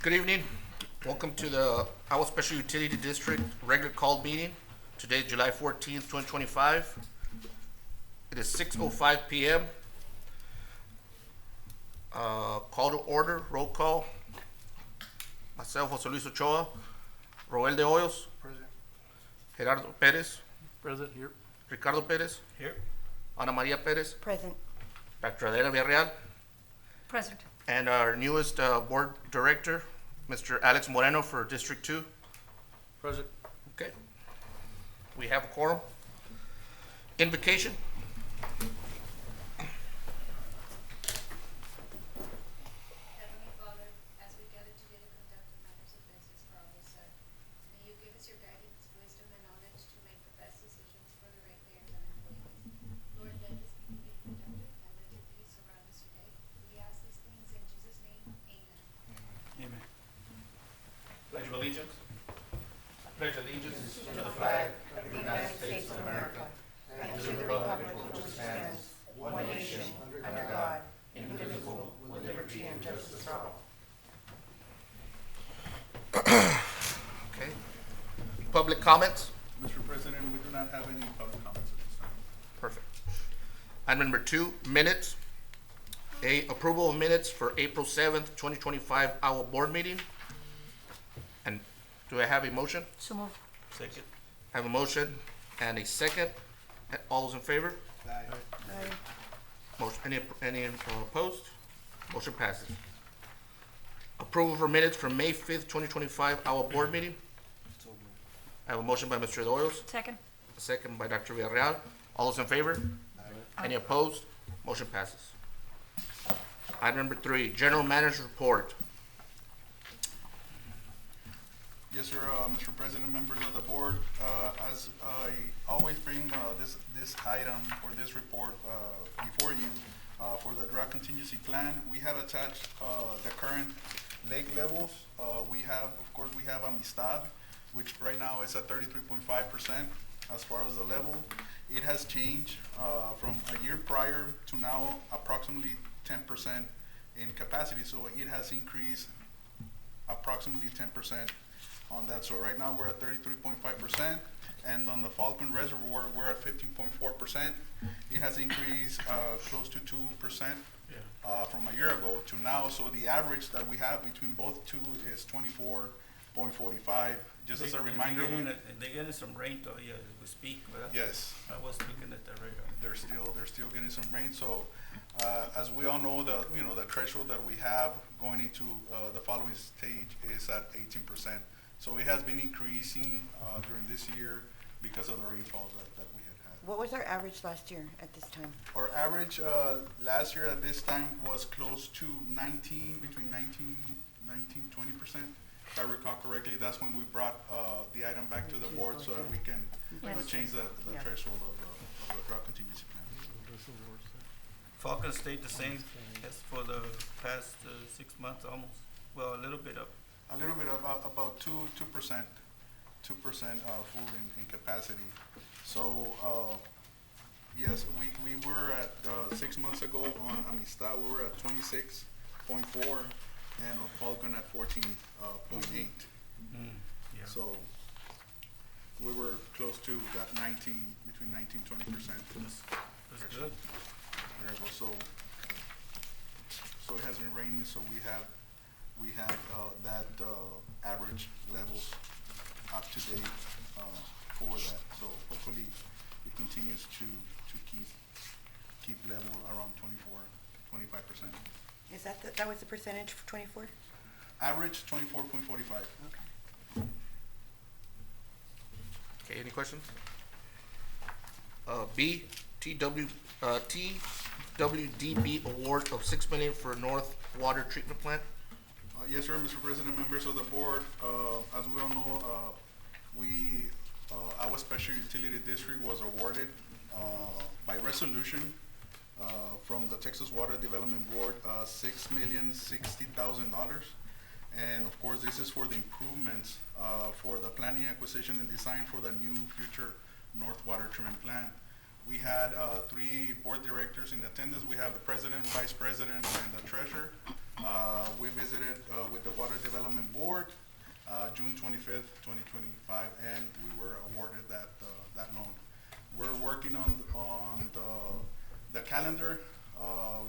Good evening. Welcome to the AGUA Special Utility District regular called meeting. Today is July 14th, 2025. It is 6:05 p.m. Call to order, roll call. Myself, Jose Luis Ochoa, Roel de Hoyos, Present. Gerardo Perez, Present here. Ricardo Perez, Here. Ana Maria Perez, Present. Dr. Adela Villarreal, Present. and our newest board director, Mr. Alex Moreno for District 2. Present. Okay. We have a quorum. Invocation. Heavenly Father, as we gather today to conduct the matters of business for our sir, may you give us your guidance, wisdom, and knowledge to make the best decisions for the ratepayers and employees. Lord, let this meeting be productive and let your peace surround us today. We ask these things in Jesus' name. Amen. Amen. Pledge of allegiance. Pledge allegiance To the flag of the United States of America and to the republic for which it stands, one nation, under God, indivisible, with liberty and justice for all. Okay. Public comments. Mr. President, we do not have any public comments at this time. Perfect. Item number 2, minutes. A, approval of minutes for April 7th, 2025, our board meeting. And do I have a motion? So moved. Second. I have a motion and a second. All those in favor? Aye. Motion, any opposed? Motion passes. Approval for minutes from May 5th, 2025, our board meeting. So moved. I have a motion by Mr. Doyos, Second. a second by Dr. Villarreal. All those in favor? Any opposed? Motion passes. Item number 3, general manager's report. Yes, sir, Mr. President, members of the board, as I always bring this item or this report before you for the drought contingency plan, we have attached the current lake levels. We have Amistad, which right now is at 33.5% as far as the level. It has changed from a year prior to now approximately 10% in capacity, so it has increased approximately 10% on that. So right now we're at 33.5%, and on the Falcon Reservoir we're at 15.4%. It has increased close to 2% from a year ago to now. So the average that we have between both two is 24.45. Just as a reminder, They're getting some rain though, yeah, as we speak. yes, I was looking at the radar. they're still getting some rain. So as we all know, the threshold that we have going into the following stage is at 18%. So it has been increasing during this year because of the rainfall that we had. What was our average last year at this time? Our average last year at this time was close to 20%. If I recall correctly, that's when we brought the item back to the board so that we can Yes. change the Yeah. threshold of the drought contingency plan. Falcon stayed the same as for the past 6 months almost. Well, a little bit up. A little bit about 2% full in capacity. So yes, we were at 6 months ago on Amistad, we were at 26.4, and on Falcon at 14.8. Yeah. So we were close to that 19, between 19-20%. That's good. There we go. So it has been raining, so we have that average levels up to date for that. So hopefully it continues to keep level around 25%. Is that was the percentage for 24? Average 24.45. Okay. Okay, any questions? B, TWDB award of $6 million for North Water Treatment Plant. Yes, sir, Mr. President, members of the board, as we all know, AGUA Special Utility District was awarded by resolution from the Texas Water Development Board $6,060,000. And of course, this is for the improvements for the planning, acquisition, and design for the new future North Water Treatment Plant. We had 3 board directors in attendance. We have the president, vice president, and the treasurer. We've visited with the Water Development Board June 25th, 2025, and we were awarded that loan. We're working on the calendar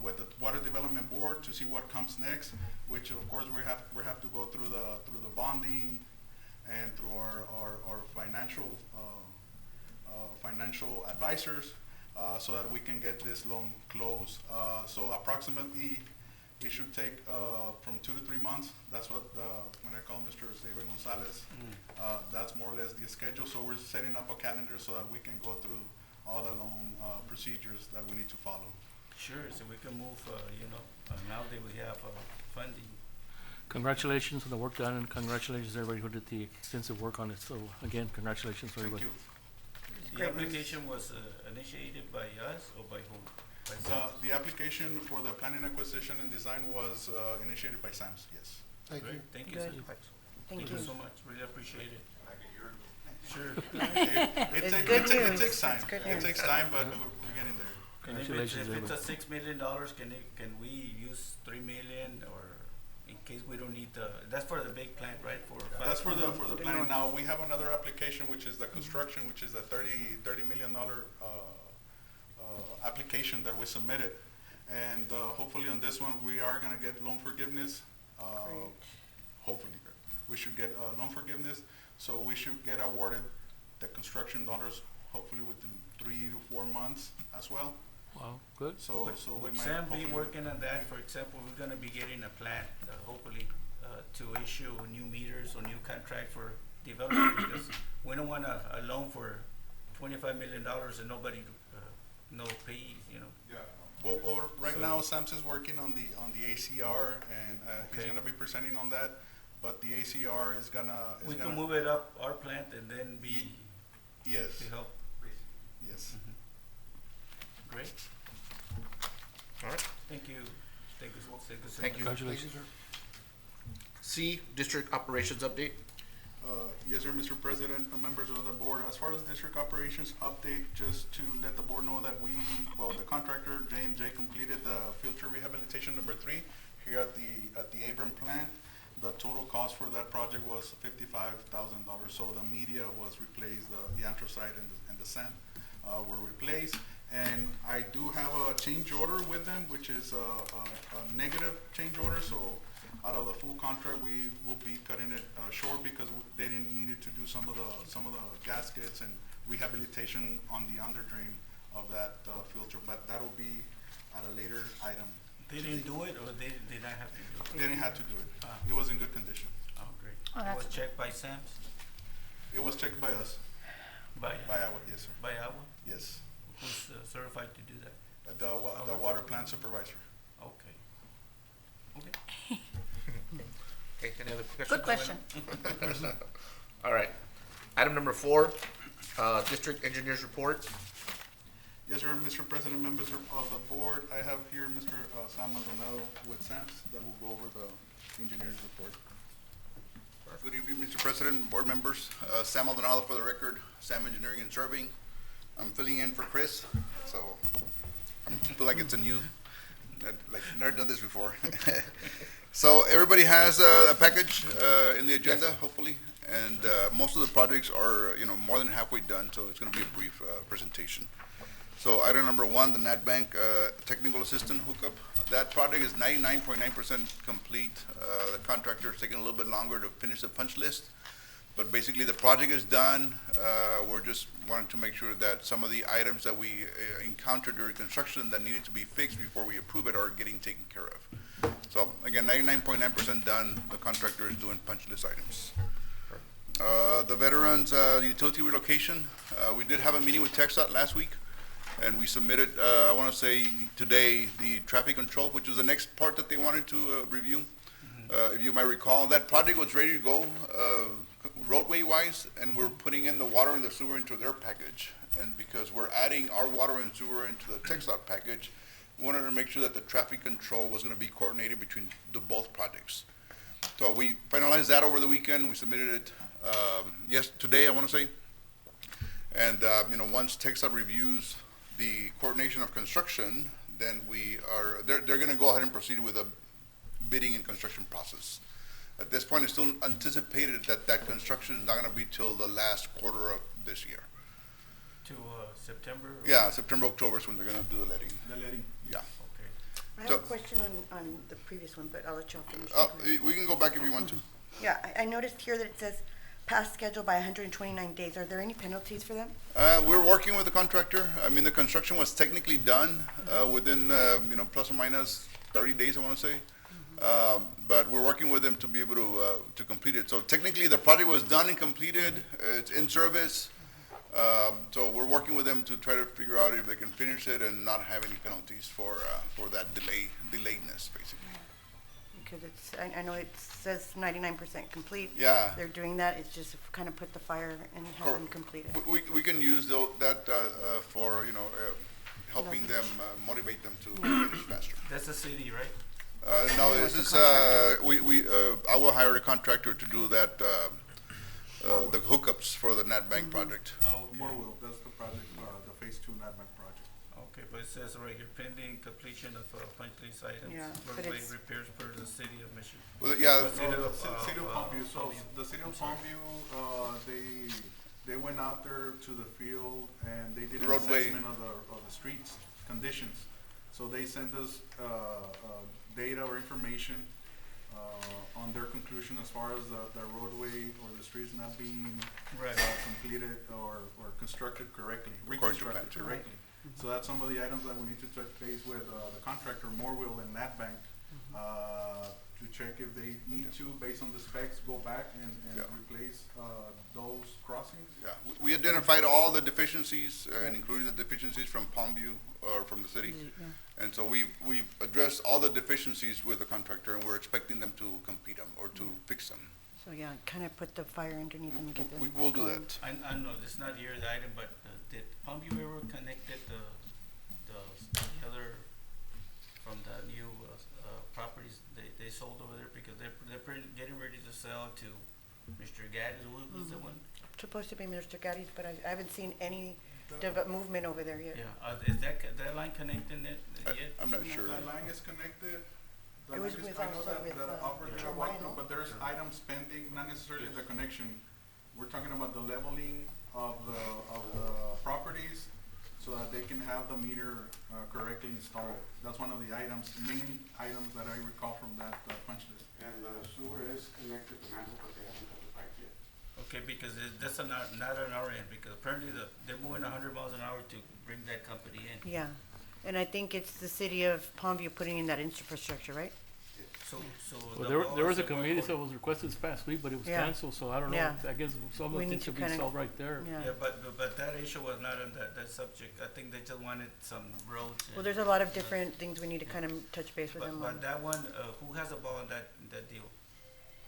with the Water Development Board to see what comes next, which of course we have to go through the bonding and through our financial advisors so that we can get this loan closed. So approximately it should take from 2 to 3 months. That's what when I call Mr. David Gonzalez, that's more or less the schedule. So we're setting up a calendar so that we can go through all the loan procedures that we need to follow. Sure, so we can move, now that we have funding. Congratulations on the work done, and congratulations to everybody who did the extensive work on it. So again, congratulations to Thank everybody. you. The application was initiated by us or by whom? By SAMS? The application for the planning acquisition and design was initiated by SAMS, yes. Great, thank you, Good. sir. Thank you. So much, really appreciate it. Sure. It's good It news. takes time. It's good It news. takes time, but we're getting there. And Congratulations, if it's a everybody. $6 million, can we use 3 million, or in case we don't need that's for the big plant, right? That's for the planning. Now, we have another application, which is the construction, which is a $30 million application that we submitted. And hopefully on this one, we are gonna get loan forgiveness. Great. Hopefully, we should get loan forgiveness, so we should get awarded the construction dollars hopefully within 3 to 4 months as well. Wow, good. So we Would might Sam be hopefully- working on that? For example, we're gonna be getting a plant, hopefully, to issue new meters or new contract for development, because we don't want a loan for $25 million and nobody, no pays, Yeah. Well, right So- now, Sam's is working on the ACR, and he's Okay. gonna be presenting on that. But the ACR is gonna. We can move it up our plant and then Yes. to help. Yes. Great, All right. thank you. Thank you so Thank you. much. Congratulations. C, district operations update. Yes, sir, Mr. President, members of the board. As far as district operations update, just to let the board know that the contractor, J&J, completed the filter rehabilitation number 3 here at the Abram plant. The total cost for that project was $55,000. So the media was replaced, the anthracite and the sand were replaced. And I do have a change order with them, which is a negative change order. So out of the full contract, we will be cutting it short because they didn't need to do some of the gaskets and rehabilitation on the under drain of that filter. But that will be at a later item. They didn't do it, or they did not have to do it? They didn't have to do it. It was in good condition. Oh, great. Oh, It was that's- checked by SAMS? It was checked by us, By our, yes, sir. By AGUA? Yes. Who's certified to do that? The water plant supervisor. Okay. Okay. Okay, any other questions? Good question. All right. Item number 4, district engineers report. Yes, sir, Mr. President, members of the board, I have here Mr. Sam Maldonado with SAMS that will go over the engineer's report. Good evening, Mr. President, board members. Sam Maldonado for the record, Sam Engineering and Surveying. I'm filling in for Chris, so I feel like it's a new, like never done this before. So everybody has a package in the agenda, hopefully, and most of the projects are, more than halfway done, so it's going to be a brief presentation. So item number 1, the Nat Bank technical assistant hookup. That project is 99.9% complete. The contractor is taking a little bit longer to finish the punch list, but basically the project is done. We're just wanting to make sure that some of the items that we encountered during construction that needed to be fixed before we approve it are getting taken care of. So again, 99.9% done. The contractor is doing punch list items. The veterans utility relocation. We did have a meeting with TxDOT last week, and we submitted, I want to say today, the traffic control, which was the next part that they wanted to review. If you might recall, that project was ready to go roadway-wise, and we're putting in the water and the sewer into their package. And because we're adding our water and sewer into the TxDOT package, we wanted to make sure that the traffic control was going to be coordinated between both projects. So we finalized that over the weekend. We submitted it today, I want to say. And once TxDOT reviews the coordination of construction, then they're going to go ahead and proceed with a bidding and construction process. At this point, it's still anticipated that that construction is not gonna be till the last quarter of this year. To September? Yeah, September, October is when they're gonna do the letting, The letting. yeah. Okay. I have So- a question on the previous one, but I'll let y'all finish. We can go back if you want to. Yeah, I noticed here that it says past schedule by 129 days. Are there any penalties for them? We're working with the contractor. I mean, the construction was technically done, within, plus or minus 30 days, I wanna say. But we're working with them to be able to complete it. So technically, the project was done and completed, it's in service. So we're working with them to try to figure out if they can finish it and not have any penalties for that delayedness, basically. Because I know it says 99% complete. Yeah. They're doing that, it's just kind of put the fire and have them complete it. We can use that, for, helping them, motivate them to finish faster. That's the city, right? No, No, this it's is, a contractor. I will hire a contractor to do that, the hookups for the NatBank project. Oh, okay. Morwell, that's the project, the phase 2 NatBank project. Okay, but it says right here, pending completion of punch list items, Yeah, but roadway it's- repairs per the city of Mission. Well, yeah, City of, City of Palmview, so Palmview. the City of Palmview, they went out there to the field and they did an Roadway. assessment of the streets conditions. So they sent us, data or information, on their conclusion as far as the roadway or the streets not being Right. completed or constructed correctly, According to reconstructed plan, correctly. So that's some of the items that we need to touch base with the contractor, Morwell and NatBank, to check if they need to, based on the specs, go back and Yeah. replace those crossings. yeah. We identified all the deficiencies, and including the deficiencies from Palmview, or from the city. And so we addressed all the deficiencies with the contractor, and we're expecting them to complete them, or to fix them. So yeah, kind of put the fire underneath them and get them. We'll do going. that. I know this is not here the item, but did Palmview ever connected the other, from the new, properties they sold over there? Because they're getting ready to sell to Mr. Gaddis, who's the one? Supposed to be Mr. Gaddis, but I haven't seen any The- movement over there yet. Yeah, is that line connecting it yet? I'm not sure. That line is connected. It was with I know also with, that operator Ryan, walked no? through, but there's items pending, not necessarily the connection. We're talking about the leveling of the properties so that they can have the meter correctly installed. That's one of the main items that I recall from that punch list. And the sewer is connected to manhole, but they haven't cut the pipe yet. Okay, because that's not on our end, because apparently they're moving 100 miles an hour to bring that company in. Yeah, and I think it's the city of Palmview putting in that infrastructure, right? So Well, the there was a ball is committee in that was requested this past week, but it was Yeah. canceled, so I don't know. Yeah. I guess some We of need it to should be kinda- solved right there. Yeah, but that issue was not on that subject. I think they just wanted some roads. Well, there's a lot of different things we need to kind of touch base with them But on. that one, who has a ball on that deal?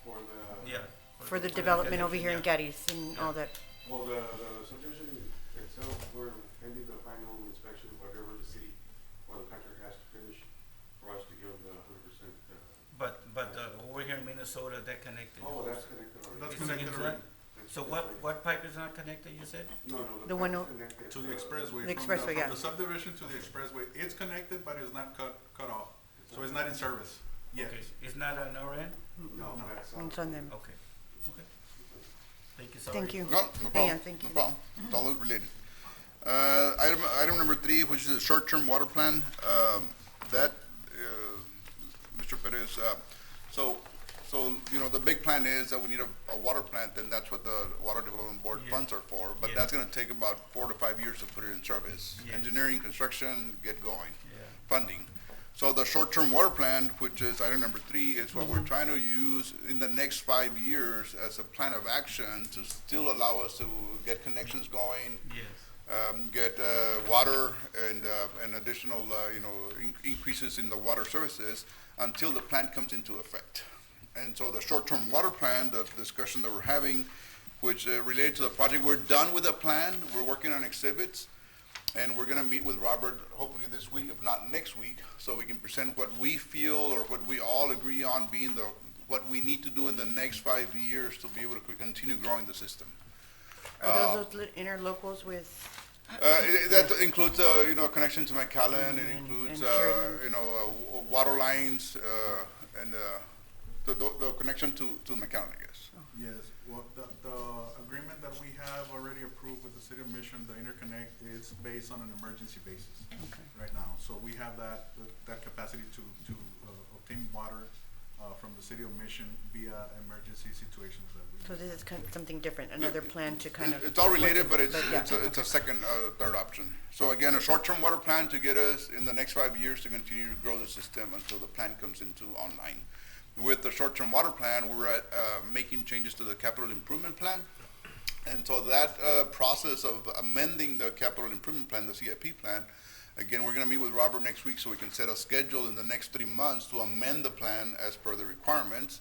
For the. Yeah. For the that development over here in yeah. Gaddis and all that. Well, the subdivision itself, we're pending the final inspection, whatever the city or the contractor has to finish for us to give the 100%. But over here in Minnesota, that connected. Oh, that's connected already. That's Is connected it already. That's So connected. what pipe is not connected, you said? No, The the one pipe o- is connected. To the expressway. The expressway, yeah. From the subdivision to the expressway, it's connected, but it's not cut off. So it's not in service yet. Okay, it's not on our end? No, that's. It's on them. Okay. Thank you, sorry. Thank you. No, no problem, Yeah, thank no you. problem. It's all related. Item number 3, which is a short-term water plan, Mr. Perez, so, the big plan is that we need a water plant, and that's what the Water Development Board Yeah. funds are for, but Yeah. that's gonna take about 4 to 5 years to put it in service. Yes. Engineering, construction, get going, Yeah. funding. So the short-term water plan, which is item number 3, is what we're trying to use in the next 5 years as a plan of action to still allow us to get connections going, Yes. get water and additional, increases in the water services until the plan comes into effect. And so the short-term water plan, the discussion that we're having, which related to the project, we're done with the plan, we're working on exhibits, and we're gonna meet with Robert hopefully this week, if not next week, so we can present what we feel or what we all agree on being what we need to do in the next 5 years to be able to continue growing the system. Are those interlocals with, That includes, a connection to McAllen, it And- includes, and Sheridan. water lines, and the connection to McAllen, I guess. Yes, well, the agreement that we have already approved with the City of Mission, the interconnect, is based on an emergency basis right now. So we have that capacity to obtain water from the City of Mission via emergency situations that we. So this is kind of something different, another plan to kind of. It's all related, but yeah. it's a second, third option. So again, a short-term water plan to get us in the next 5 years to continue to grow the system until the plan comes into online. With the short-term water plan, we're at, making changes to the capital improvement plan. And so that, process of amending the capital improvement plan, the CIP plan, again, we're gonna meet with Robert next week so we can set a schedule in the next 3 months to amend the plan as per the requirements.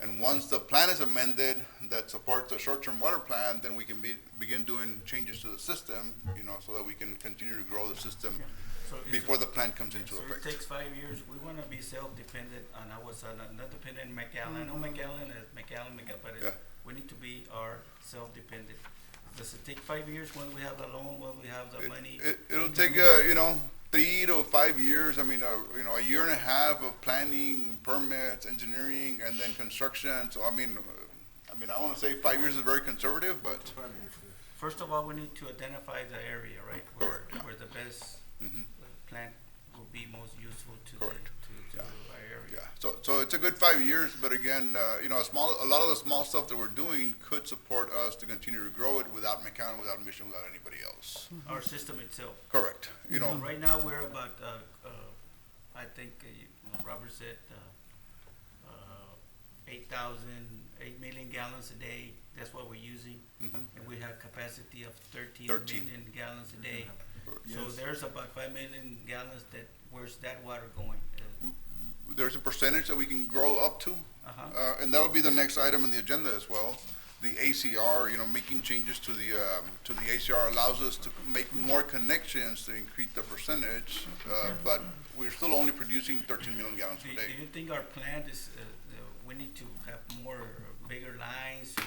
And once the plan is amended that supports the short-term water plan, then we can begin doing changes to the system, you know, so that we can continue to grow the system So it's- before the plan comes into So it effect. takes 5 years. We wanna be self-dependent on our side, not dependent on McAllen. I know McAllen is McAllen, but Yeah. we need to be our self-dependent. Does it take 5 years when we have the loan, when we have the money? It'll take, you know, 3 to 5 years. I mean, you know, a year and a half of planning, permits, engineering, and then construction. So, I mean, I wanna say 5 years is very conservative, but, First of all, we need to identify the area, right? Correct. Where the best mhm. plant will be most useful to Correct. to Yeah. our area. Yeah, so it's a good 5 years, but again, you know, a lot of the small stuff that we're doing could support us to continue to grow it without McAllen, without Mission, without anybody else. Our system itself. Correct, you know, Right now, we're about, I think, Robert said, 8 million gallons a day. That's what we're using. mhm. And we have capacity of 13 13. million gallons a day. So Yes. there's about 5 million gallons where's that water going? There's a percentage that we can grow up to, Uh-huh. and that'll be the next item in the agenda as well. The ACR, you know, making changes to the ACR allows us to make more connections to increase the percentage, but we're still only producing 13 million gallons Do per do day. you think our plant is, we need to have more, bigger lines so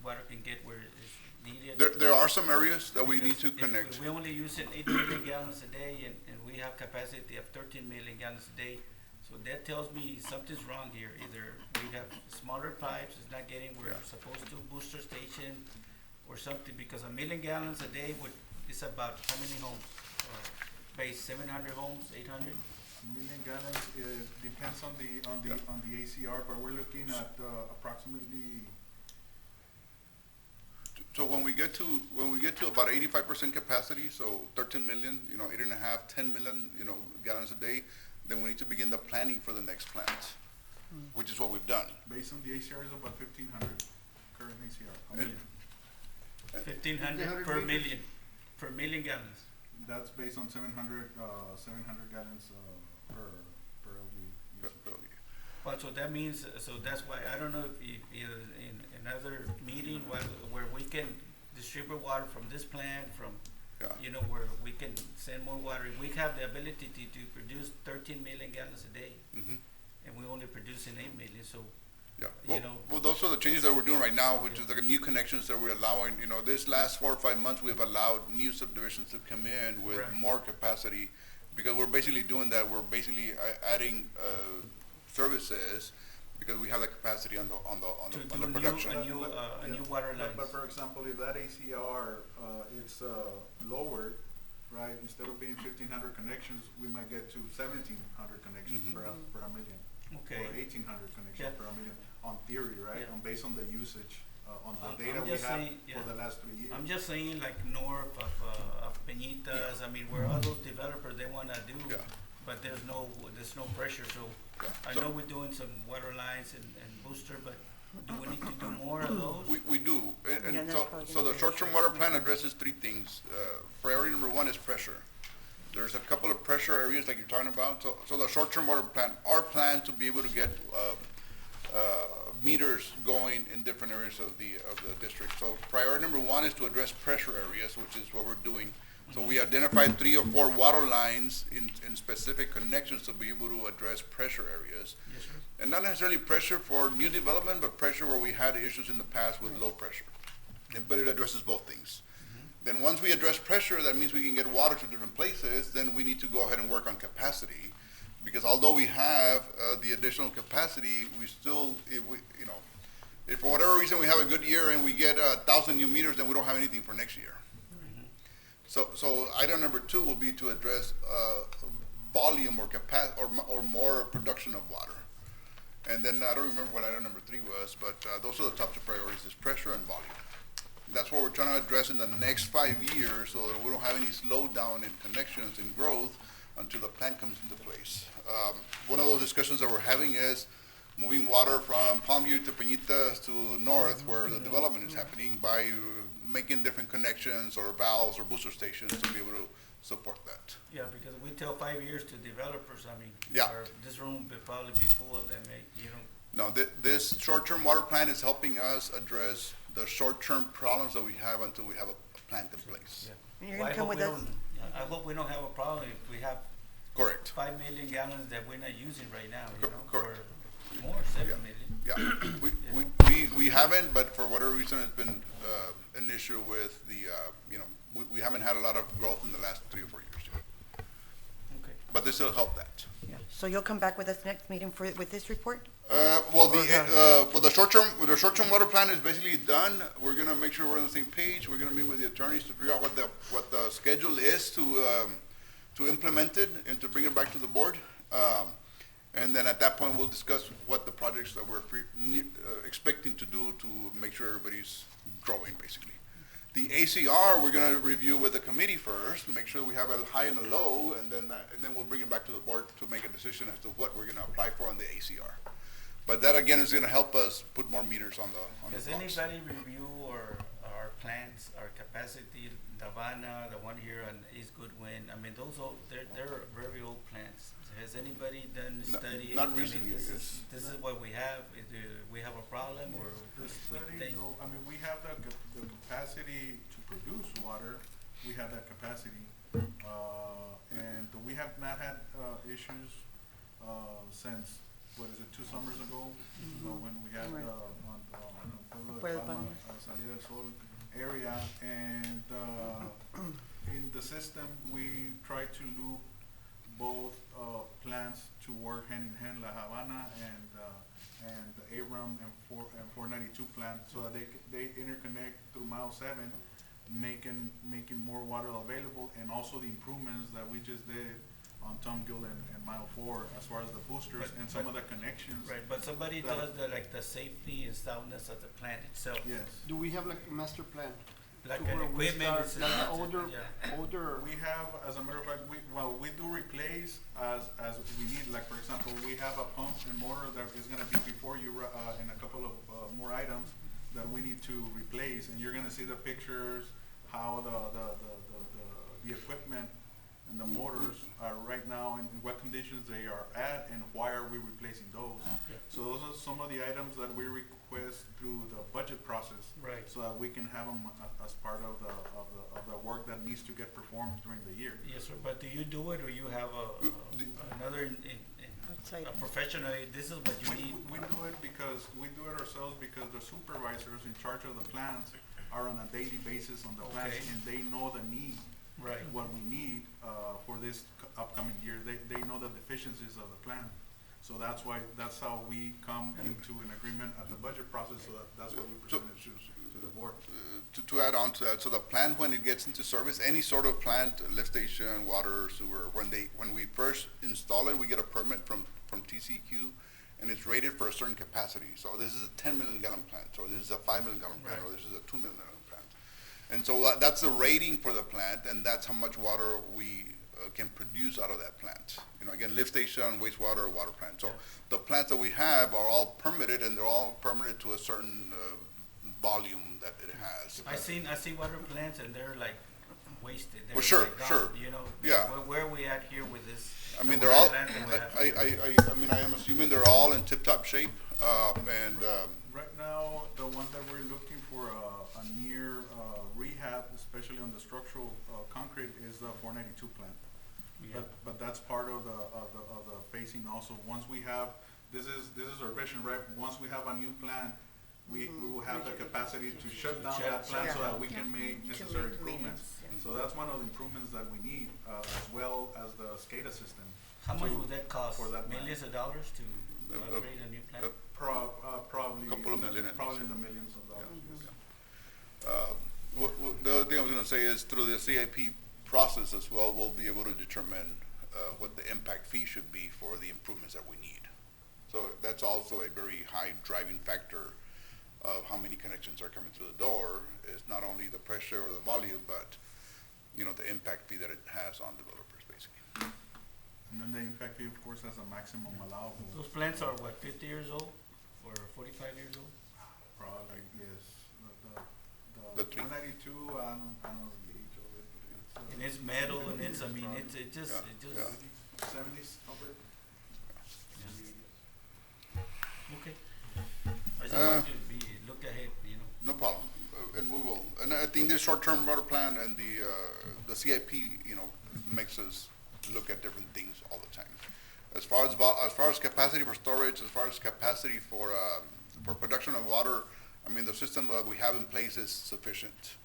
water can get where it's needed? There are some areas that we need to Because if connect. we only use 8 million gallons a day and we have capacity of 13 million gallons a day, so that tells me something's wrong here. Either we have smaller pipes, it's not getting where it's supposed to, booster station or something, because 1 million gallons a day is about how many homes? Base 700 homes, 800? Million gallons, it depends on the ACR, but we're looking at approximately. So when we get to about 85% capacity, so 13 million, you know, 8.5, 10 million, you know, gallons a day, then we need to begin the planning for the next plant, which is what we've done. Based on the ACR is about 1,500 current ACR. a And- million. 1,500 per million, per million gallons. That's based on 700 gallons per LD. Well, so that means, so that's why, I don't know if in another meeting where we can distribute water from this plant, Yeah. you know, where we can send more water. We have the ability to produce 13 million gallons a day, Mhm. and we're only producing 8 million, so, Yeah, you know. well, those are the changes that we're doing right now, which is the new connections that we're allowing. You know, this last 4 or 5 months, we've allowed new subdivisions to come in with Right. more capacity, because we're basically doing that. We're basically adding, services, because we have the capacity on the To do production. a new water lines. But for example, if that ACR, it's lowered, right, instead of being 1,500 connections, we might get to 1,700 connections Mhm. per a million. Okay. Or 1,800 connections Yeah. per a million, on theory, right, Yeah. based on the usage, on the I'm data we just have saying, yeah. for the last 3 years. I'm just saying, like, north of Peñitas, I mean, where all those developers, they wanna do, Yeah. but there's no pressure, so Yeah. I So- know we're doing some water lines and booster, but do we need to do more of those? We do, and Yeah, that's so, probably so the gonna short-term water plan addresses 3 things. Priority number 1 is pressure. There's a couple of pressure areas like you're talking about, so the short-term water plan, our plan to be able to get, meters going in different areas of the district. So priority number 1 is to address pressure areas, which is what we're doing. So we identified 3 or 4 water lines in specific connections to be able to address pressure areas. Yes, sir. And not necessarily pressure for new development, but pressure where we had issues in the past with low pressure. But it addresses both things. Then once we address pressure, that means we can get water to different places, then we need to go ahead and work on capacity, Because although we have, the additional capacity, we still, if for whatever reason we have a good year and we get 1,000 new meters, then we don't have anything for next year. So item number 2 will be to address, volume or or more production of water. And then I don't remember what item number 3 was, but those are the top 2 priorities, is pressure and volume. That's what we're trying to address in the next 5 years, so that we don't have any slowdown in connections and growth until the plant comes into place. One of those discussions that we're having is moving water from Palmview to Peñitas to north, where the development is happening, by making different connections or valves or booster stations to be able to support that. Yeah, because we tell 5 years to developers, I mean, Yeah. this room will probably be full of them, No, this short-term water plan is helping us address the short-term problems that we have until we have a plant in place. yeah. And you're Well, gonna I come hope with we us? don't- I hope we don't have a problem if we have Correct. 5 million gallons that we're not using right now, Correct. or more, 7 million. Yeah, we haven't, but for whatever reason, it's been, an issue with the, we haven't had a lot of growth in the last 3 or 4 years. Okay. But this will help that. So you'll come back with us next meeting with this report? The short-term water plan is basically done. We're gonna make sure we're on the same page. We're gonna meet with the attorneys to figure out what the schedule is to implement it and to bring it back to the board. And then at that point, we'll discuss what the projects that we're expecting to do to make sure everybody's growing, basically. The ACR, we're gonna review with the committee first, make sure we have a high and a low, and then we'll bring it back to the board to make a decision as to what we're gonna apply for on the ACR. But that again is gonna help us put more meters on the Does blocks. anybody review our plants, our capacity, Havana, the one here on East Goodwin? I mean, they're very old plants. Has anybody done a study? Not I mean, recently, This yes. is what we have. Do we have a problem, or The we study, think? no, I mean, we have the capacity to produce water, we have that capacity. And we have not had, issues, since, 2 summers ago? When we had, Right. on Pueblo Pueblo de de Palma, Palma. Salida del Sol area, and, in the system, we try to loop both, plants to work hand in hand, La Habana and the Abram and 492 plant, so that they interconnect through mile 7, making more water available, and also the improvements that we just did on Tom Gill and mile 4, as far as the boosters and some of the connections. Right, but somebody does the safety and soundness of the plant itself. Yes. Do we have like a master plan? Like To an where we equipment. start, it's like not- older, yeah. older, We have, as a matter of fact, we do replace as we need, like, for example, we have a pump and motor that is gonna be before you, and a couple of, more items that we need to replace, and you're gonna see the pictures, how the equipment and the motors are right now, and in what conditions they are at, and why are we replacing those. So those are some of the items that we request through the budget process. Right. So that we can have them as part of the work that needs to get performed during the year. Yes, sir, but do you do it, or you have another, Outside. a professional, this is what you need? We do it ourselves because the supervisors in charge of the plants are on a daily basis on the plants, Okay. and they know the need. Right. What we need, for this upcoming year. They know the deficiencies of the plan. So that's how we come into an agreement at the budget process, so that's what we present it to the board. To add on to that, so the plant, when it gets into service, any sort of plant, lift station, water, sewer, when we first install it, we get a permit from TCEQ, and it's rated for a certain capacity. So this is a 10 million gallon plant, or this is a 5 million gallon plant, or this is a 2 million gallon plant. And so that's the rating for the plant, and that's how much water we can produce out of that plant. Again, lift station, wastewater, water plant. So the plants that we have are all permitted, and they're all permitted to a certain volume that it has. I see water plants, and they're like wasted. They're Well, sure, like gone, sure. Yeah. Where are we at here with this? I mean, the they're all, water plant that we have? I am assuming they're all in tip-top shape, and, Right now, the one that we're looking for a near rehab, especially on the structural concrete, is the 492 plant. Yeah. But that's part of the phasing also. Once we have, this is our vision, right? Once we have a new plant, we will have the capacity to shut down that plant so that we can make necessary improvements. So that's one of the improvements that we need, as well as the SCADA system. How much would that cost? for that plant. Millions of dollars to Uh, upgrade a new plant? Probably. Couple of million, I think Probably so. in the millions of dollars. The other thing I was gonna say is through the CIP process as well, we'll be able to determine, what the impact fee should be for the improvements that we need. So that's also a very high driving factor of how many connections are coming through the door, is not only the pressure or the volume, but, the impact fee that it has on developers, basically. And then the impact fee, of course, has a maximum allowable. Those plants are what, 50 years old or 45 years old? Probably, yes. The The three. 192, I don't know the age of it, but And it's metal and it's, I mean, it just, Yeah, yeah. 70s, over. okay. I just want you to be, look ahead, No problem, and we will. And I think this short-term water plan and the CIP, makes us look at different things all the time. As far as capacity for storage, as far as capacity for production of water, I mean, the system that we have in place is sufficient.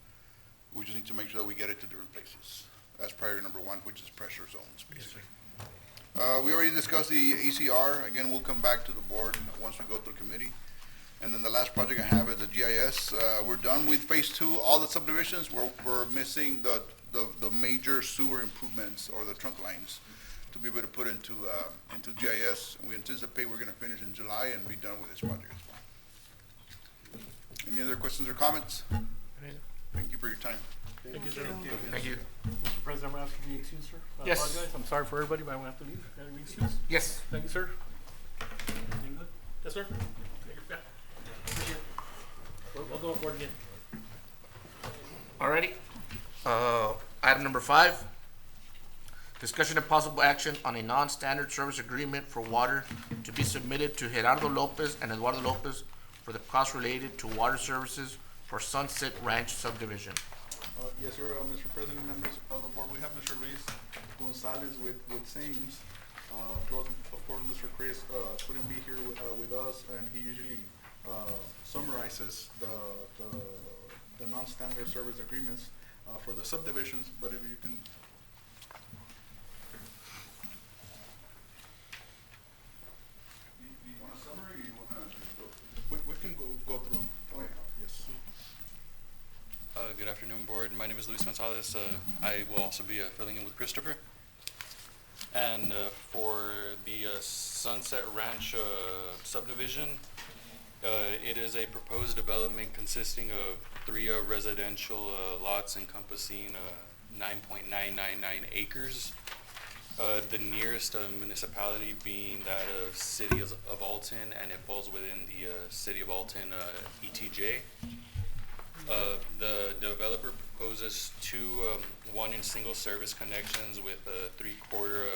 We just need to make sure that we get it to different places. That's priority number one, which is pressure zones, basically. We already discussed the ACR. Again, we'll come back to the board once we go through committee. And then the last project I have is the GIS. We're done with phase two, all the subdivisions. We're missing the major sewer improvements or the trunk lines to be able to put into GIS. We anticipate we're gonna finish in July and be done with this project as well. Any other questions or comments? Thank you for your time. Thank you, sir. Thank you. Mr. President, I'm gonna ask for the excuse, sir. I Yes. apologize. I'm sorry for everybody, but I'm gonna have to leave. Gotta be excused. Yes. Thank you, sir. Everything good? Yes, sir. Yeah. Appreciate it. We'll go for it again. Alrighty. Item number 5, discussion and possible action on a non-standard service agreement for water to be submitted to Gerardo Lopez and Eduardo Lopez for the cost related to water services for Sunset Ranch subdivision. Yes, sir, Mr. President, members of the board, we have Mr. Luis Gonzalez with Sames. Of course, Mr. Chris couldn't be here with us, and he usually summarizes the non-standard service agreements for the subdivisions, but if you can. You want a summary, or you want to? We can go through them. Oh, yeah. Yes. Good afternoon, board. My name is Luis Gonzalez. I will also be filling in with Christopher. And for the Sunset Ranch subdivision, it is a proposed development consisting of 3 residential lots encompassing 9.999 acres. The nearest municipality being that of City of Alton, and it falls within the City of Alton ETJ. The developer proposes 2 1-inch single service connections with 3/4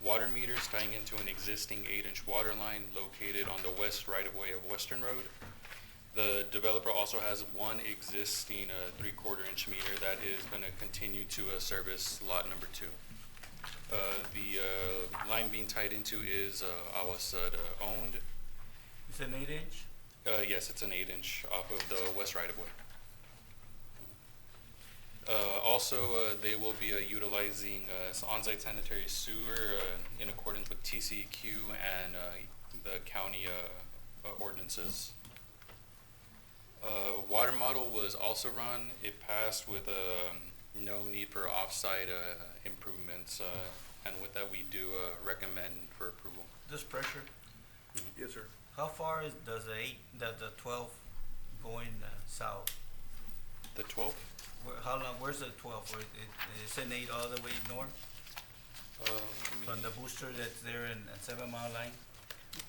water meters tying into an existing 8-inch water line located on the west right-of-way of Western Road. The developer also has 1 existing 3/4 inch meter that is going to continue to service lot number 2. The line being tied into is AGUA owned. It's an 8-inch? Yes, it's an 8-inch off of the west right-of-way. Also, they will be utilizing on-site sanitary sewer in accordance with TCEQ and the county ordinances. Water model was also run. It passed with no need for off-site improvements, and with that, we do recommend for approval. This pressure, Yes, sir. how far does the 12 going south? The 12? Where's the 12? It's an 8 all the way north from the booster that's there in 7 Mile Line?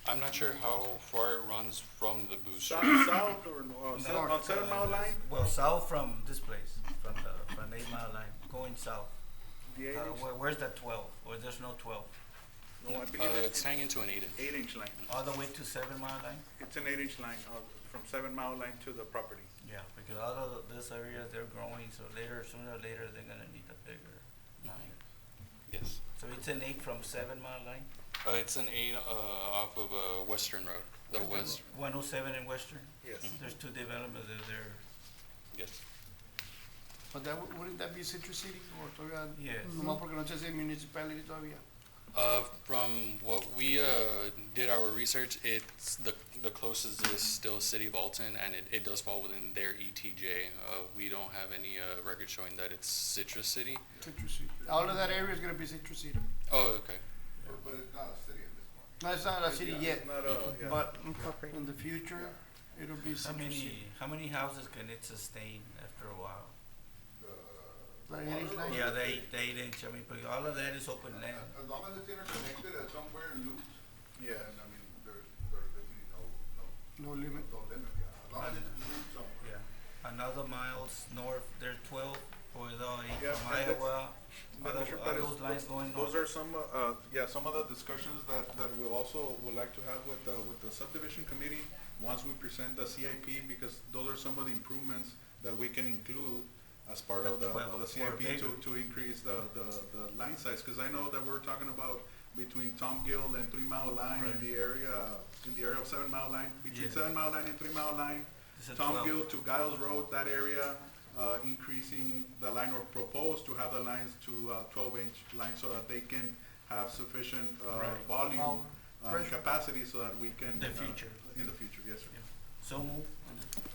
I'm not sure how far it runs from the booster. South or north? On 7 Mile Line? Well, south from this place, from 8 Mile Line, going south. The 8-inch? Where's that 12? Or there's no 12? No, I believe It's tying into an 8-inch. 8-inch line. All the way to 7 Mile Line? It's an 8-inch line from 7 Mile Line to the property. Yeah, because all of this area, they're growing, so sooner or later, they're gonna need a bigger line. Yes. So it's an 8 from 7 Mile Line? It's an 8 off of Western Road. The west. 107 in Western? Yes. There's 2 developments there. Yes. But that, wouldn't that be Citrus City or todavía? Yes. Nomás porque no se hace municipality todavía. From what we did our research, it's the closest is still City of Alton, and it does fall within their ETJ. We don't have any record showing that it's Citrus City. Citrus City. All of that area is gonna be Citrus City. Oh, okay. But it's not a city at this point. No, it's not a city yet, Not, yeah. but Incorporated. in the future, it'll be How Citrus City. many houses can it sustain after a while? Like 8 line? Yeah, the 8 inch, I mean, but all of that is open land. As long as it's interconnected at somewhere in loops, Yeah. and I mean, there's basically No limit. no limit, yeah. As long as it's looped somewhere. Yeah, another miles north, there's 12 for the, Yeah, from and Iowa, But are Mr. are Perez, those lines going those north? are some, some of the discussions that we also would like to have with the subdivision committee once we present the CIP, because those are some of the improvements that we can include as part of the Well, CIP or to increase the line size, because I know that we're talking about between Tom Gill and 3 Mile Line in Right. the area of 7 Mile Line, between Yeah. 7 Mile Line and 3 Mile Line, It's a Tom 12. Gill to Giles Road, that area, increasing the line or propose to have the lines to 12-inch lines so that they can have sufficient Right. volume, Pressure. capacity so that we can. The future. In the future, yes, sir. So move.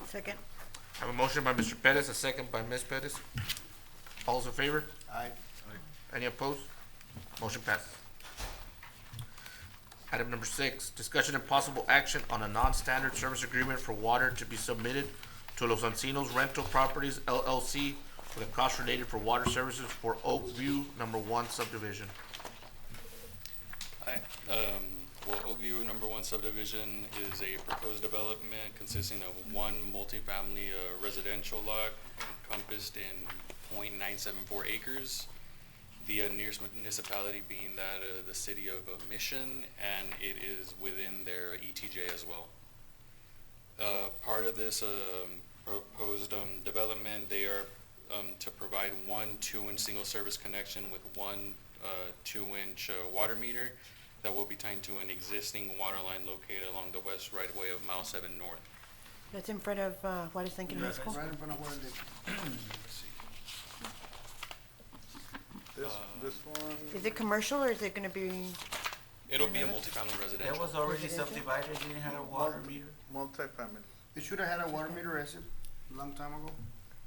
Second. I have a motion by Mr. Pettis, a second by Ms. Pettis. All those in favor? Aye. Any opposed? Motion passes. Item number 6, discussion and possible action on a non-standard service agreement for water to be submitted to Los Encinos Rental Properties LLC for the cost related for water services for Oak View Number 1 subdivision. Hi. Well, Oakview Number 1 subdivision is a proposed development consisting of one multifamily residential lot encompassed in .974 acres. The nearest municipality being that the city of Mission, and it is within their ETJ as well. Part of this proposed development, they are to provide one 2-inch single service connection with one 2-inch water meter that will be tied to an existing water line located along the west right of way of Mile 7 North. That's in front of Juarez Lincoln High Yeah, School. Right in front of where they, This one, Is it commercial or is it gonna be? It'll be a multifamily residential. That was already Residential? subdivided, didn't have a water meter? multifamily. they should have had a water meter, as a long time ago.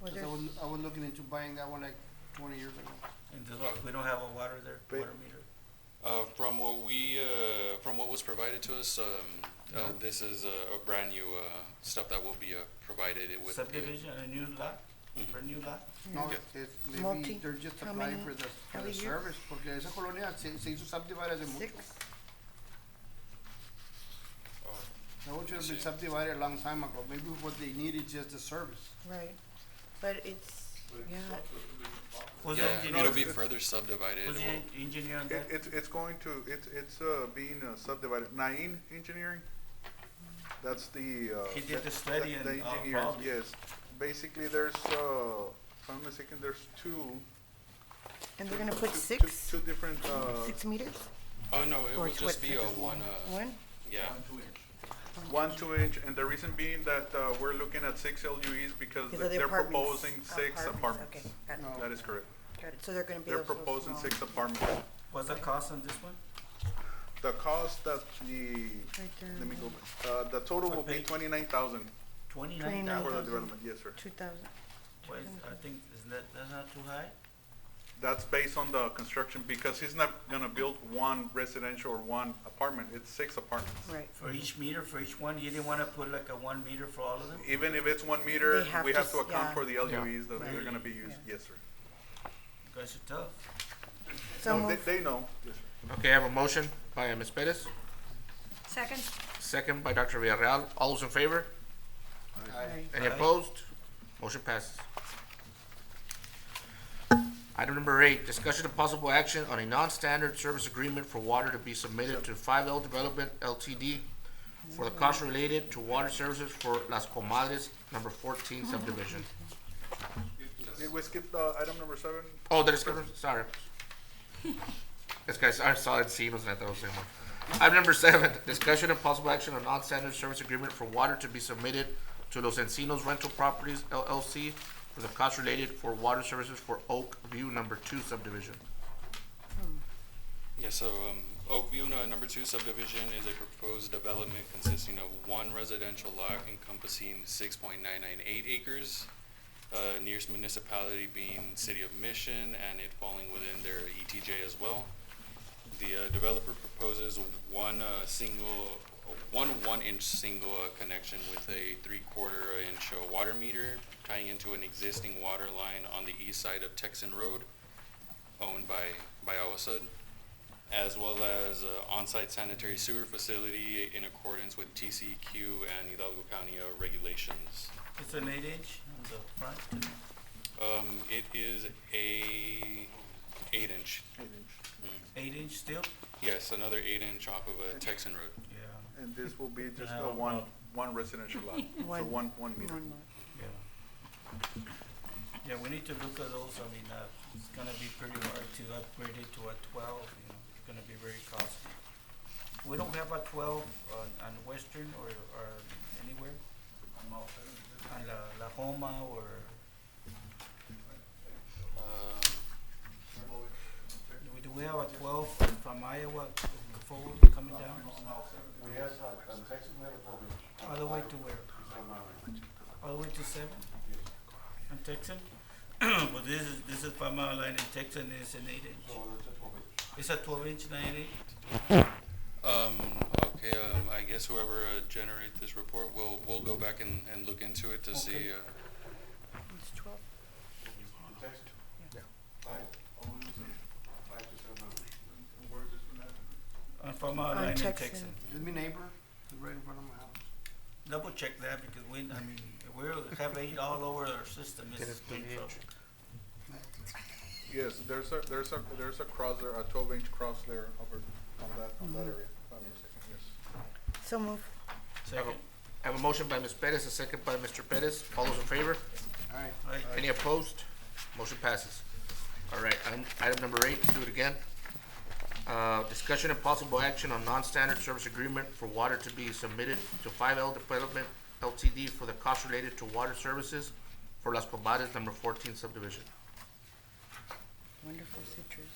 Was 'Cause there? I was looking into buying that one like 20 years ago. And we don't have a water there, Ba- water meter? From what was provided to us, this is a brand new stuff that will be provided with. Subdivision, a new lot, Mhm. for a new lot? No, Yeah. it's, Multi- maybe they're just how applying many- for the how many years? service, porque esa colonia se hizo subdivided hace mucho. 6? Oh, That one should have been Sí. subdivided a long time ago. Maybe what they need is just the service. Right. But it's, yeah, Was the yeah, engineer- it'll be further subdivided. Was the Well, engineer on that? It's going to, it's being subdivided. Nain Engineering, that's the. He did the study the and, engineers, problem. yes. Basically, there's, if I'm not mistaken, there's two. and they're gonna put two- 6, Two different, 6 meters? oh, no, it Or will it's just what, be a just one, One? yeah. 1 2-inch, and the reason being that, we're looking at 6 LUEs because Because of the they're apartments. proposing 6 apartments. Okay, got it, No. That is correct. got it. So they're gonna be They're those proposing small. 6 apartments. What's the cost on this one? The cost that the, Right there. let me go back, the total will be What page? 29,000 29,000? for the 29,000. development, yes, sir. 2,000. Well, I think, isn't that's not too high? That's based on the construction, because he's not gonna build one residential or one apartment, it's 6 apartments. Right. For each meter, for each one, you didn't wanna put like a 1 meter for all of them? Even if it's 1 meter, They have we to have to s- account yeah. for the LUEs that Right. they're gonna be used, Yeah. yes, sir. You guys are tough. So No, move. they know, yes, sir. Okay, I have a motion by Ms. Pettis, Second. second by Dr. Villarreal. All those in favor? Aye. Any Aye. opposed? Motion passes. Item number 8, discussion of possible action on a non-standard service agreement for water to be submitted to 5L Development LTD for the cost related to water services for Las Comadres Number 14 subdivision. Did we skip item number 7? Oh, that is, sorry. This guy's, I saw Encinos and I thought it was the same one. Item number 7, discussion and possible action on non-standard service agreement for water to be submitted to Los Encinos Rental Properties LLC for the cost related for water services for Oak View Number 2 subdivision. Yeah, so Oakview number 2 subdivision is a proposed development consisting of one residential lot encompassing 6.998 acres. Nearest municipality being City of Mission and it falling within their ETJ as well. The developer proposes one 1-inch single connection with a 3/4 inch water meter tying into an existing water line on the east side of Texan Road, owned by AGUA, as well as on-site sanitary sewer facility in accordance with TCEQ and Hidalgo County regulations. It's an 8-inch on the front. It is a 8-inch. 8-inch still? Yes, another 8-inch off of Texan Road. Yeah, And this will be just Yeah, a one well- residential lot, so one meter. yeah. Yeah, we need to look at those. I mean, it's gonna be pretty hard to upgrade it to a 12, you know, it's gonna be very costly. We don't have a 12 on Western or anywhere? On La Homa or, do we have a 12 from Iowa forward coming down? We have, on Texas, we have a program. All the way to where? All the way to 7? On Texan? But this is Palm line in Texan is an 8-inch. So it's a 12 inch. It's a 12-inch, 9/8? Okay, I guess whoever generates this report, we'll go back and look into it to see. It's 12. In Texas? Yeah. Five to 7 hours. Where is this one at? On Palm On line in Texan. Texan. It's my neighbor, he's right in front of my house. Double check that because we have 8 all over our system. It's been trouble. Yes, there's a cross there, a 12-inch cross there over on that area. Yes. So move. Second. I have a motion by Ms. Perez, a second by Mr. Perez. All those in favor? Alright, Right. Any opposed? Motion passes. All right, item number 8, do it again. Discussion and possible action on non-standard service agreement for water to be submitted to 5L Development LTD for the cost related to water services for Las Cuevitas number 14 subdivision. Wonderful citrus.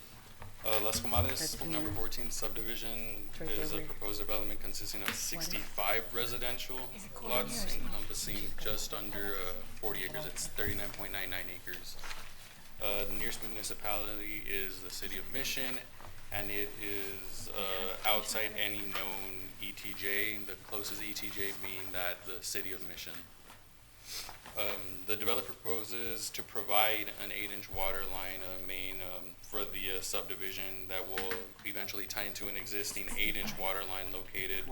Las Comadres, That's number near. 14 subdivision It's right is there a where- proposed development consisting of 65 residential lots encompassing just under 40 acres. It's 39.99 acres. The nearest municipality is the City of Mission, and it is outside any known ETJ, the closest ETJ being that the City of Mission. The developer proposes to provide an 8-inch water line main for the subdivision that will eventually tie into an existing 8-inch water line located,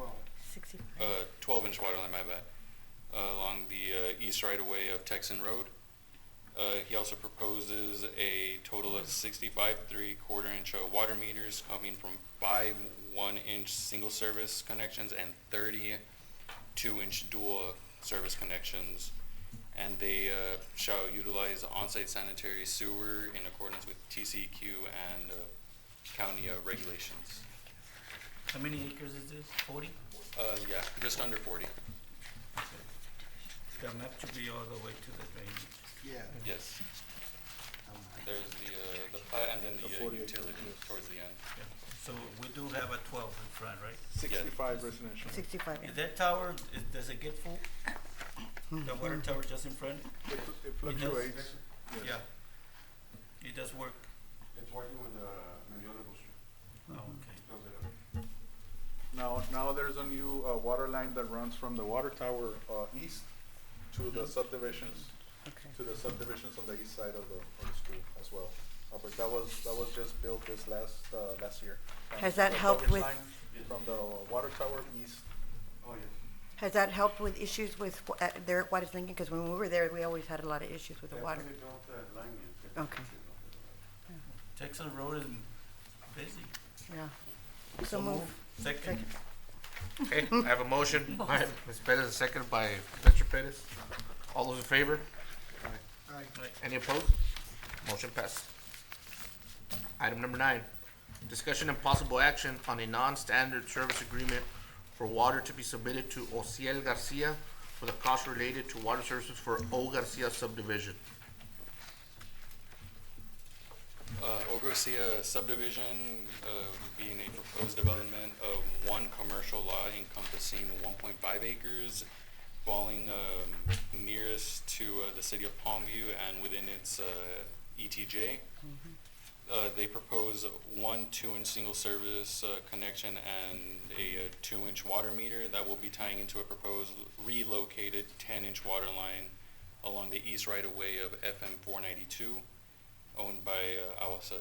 65. 12-inch water line, my bad, along the east right-of-way of Texan Road. He also proposes a total of 65 3/4-inch water meters coming from 5 1-inch single service connections and 30 2-inch dual service connections. And they shall utilize on-site sanitary sewer in accordance with TCEQ and county regulations. How many acres is this? 40? Yeah, just under 40. The map should be all the way to the drainage. yeah. Yes. There's the plat and then the 48 utility acres. towards the end. Yeah. So we do have a 12 in front, right? 65 residential. 65, yeah. Is that tower, does it get full? The water tower just in front? It fluctuates. Yes. Yeah. It does work. It's working with Mendiola Booster. Oh, okay. Does it. Now there's a new water line that runs from the water tower east to the subdivisions, Okay. on the east side of the school as well. But that was just built this last year. Has that The helped coverage with- line from the water tower east? Oh, yes. Has that helped with issues with there at Juarez Lincoln? Because when we were there, we always had a lot of issues with the water. After they built that line, yes. Okay. Texas Road is busy. Yeah. So move. Second. Okay, I have a motion by Ms. Perez, a second by Mr. Perez. All those in favor? Alright, Any opposed? Motion passed. Item number 9, discussion and possible action on a non-standard service agreement for water to be submitted to Ociel Garcia for the cost related to water services for O Garcia subdivision. Ogrosia subdivision, being a proposed development of one commercial lot encompassing 1.5 acres, falling nearest to the City of Palmview and within its ETJ. They propose one 2-inch single service connection and a 2-inch water meter that will be tying into a proposed relocated 10-inch water line along the east right-of-way of FM 492, owned by AGUA.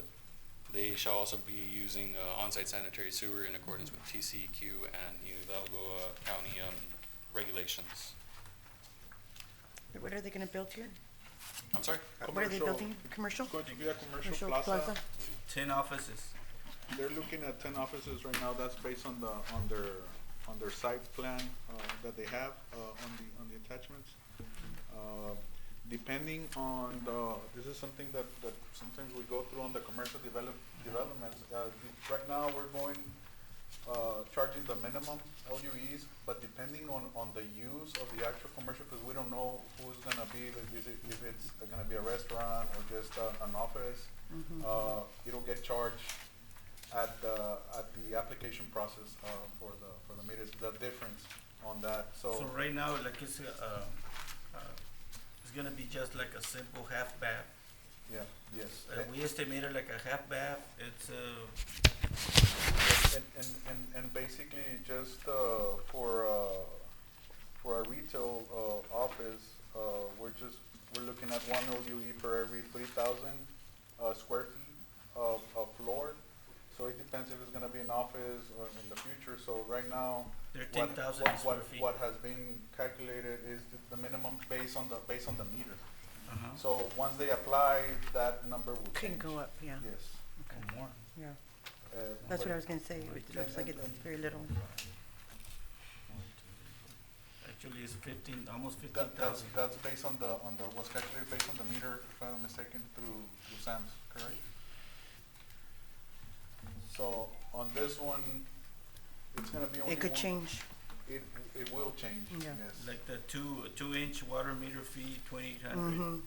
They shall also be using on-site sanitary sewer in accordance with TCEQ and Hidalgo County regulations. What are they gonna build here? I'm sorry? What are they building? Commercial? It's going to be a commercial plaza. 10 offices. They're looking at 10 offices right now. That's based on their site plan that they have on the attachments. Depending on this is something that sometimes we go through on the commercial developments. Right now we're going charging the minimum LUEs, but depending on the use of the actual commercial, because we don't know who's gonna be, if it's gonna be a restaurant or just an office, it'll get charged at the application process for the meters. The difference on that. So right now, like it's gonna be just like a simple half bath. Yeah. Yes. We estimated like a half bath. It's And basically just for a retail office, we're looking at one LUE per every 3,000 square feet of floor. So it depends if it's gonna be an office or in the future. So right now, 13,000 square feet. what has been calculated is the minimum based on the meter. So once they apply, that number will Can change. go up, yeah. Yes. Or more. Yeah. but- That's what I was gonna say. It looks like it's very little. Actually, it's 15, almost That's 15,000. based on the what's calculated based on the meter, if I'm not mistaken, through SAM's, correct? So on this one, it's gonna be only It could one- change. It will change, Yeah. yes. Like the 2-inch water meter fee, 2,800, Mm-hmm.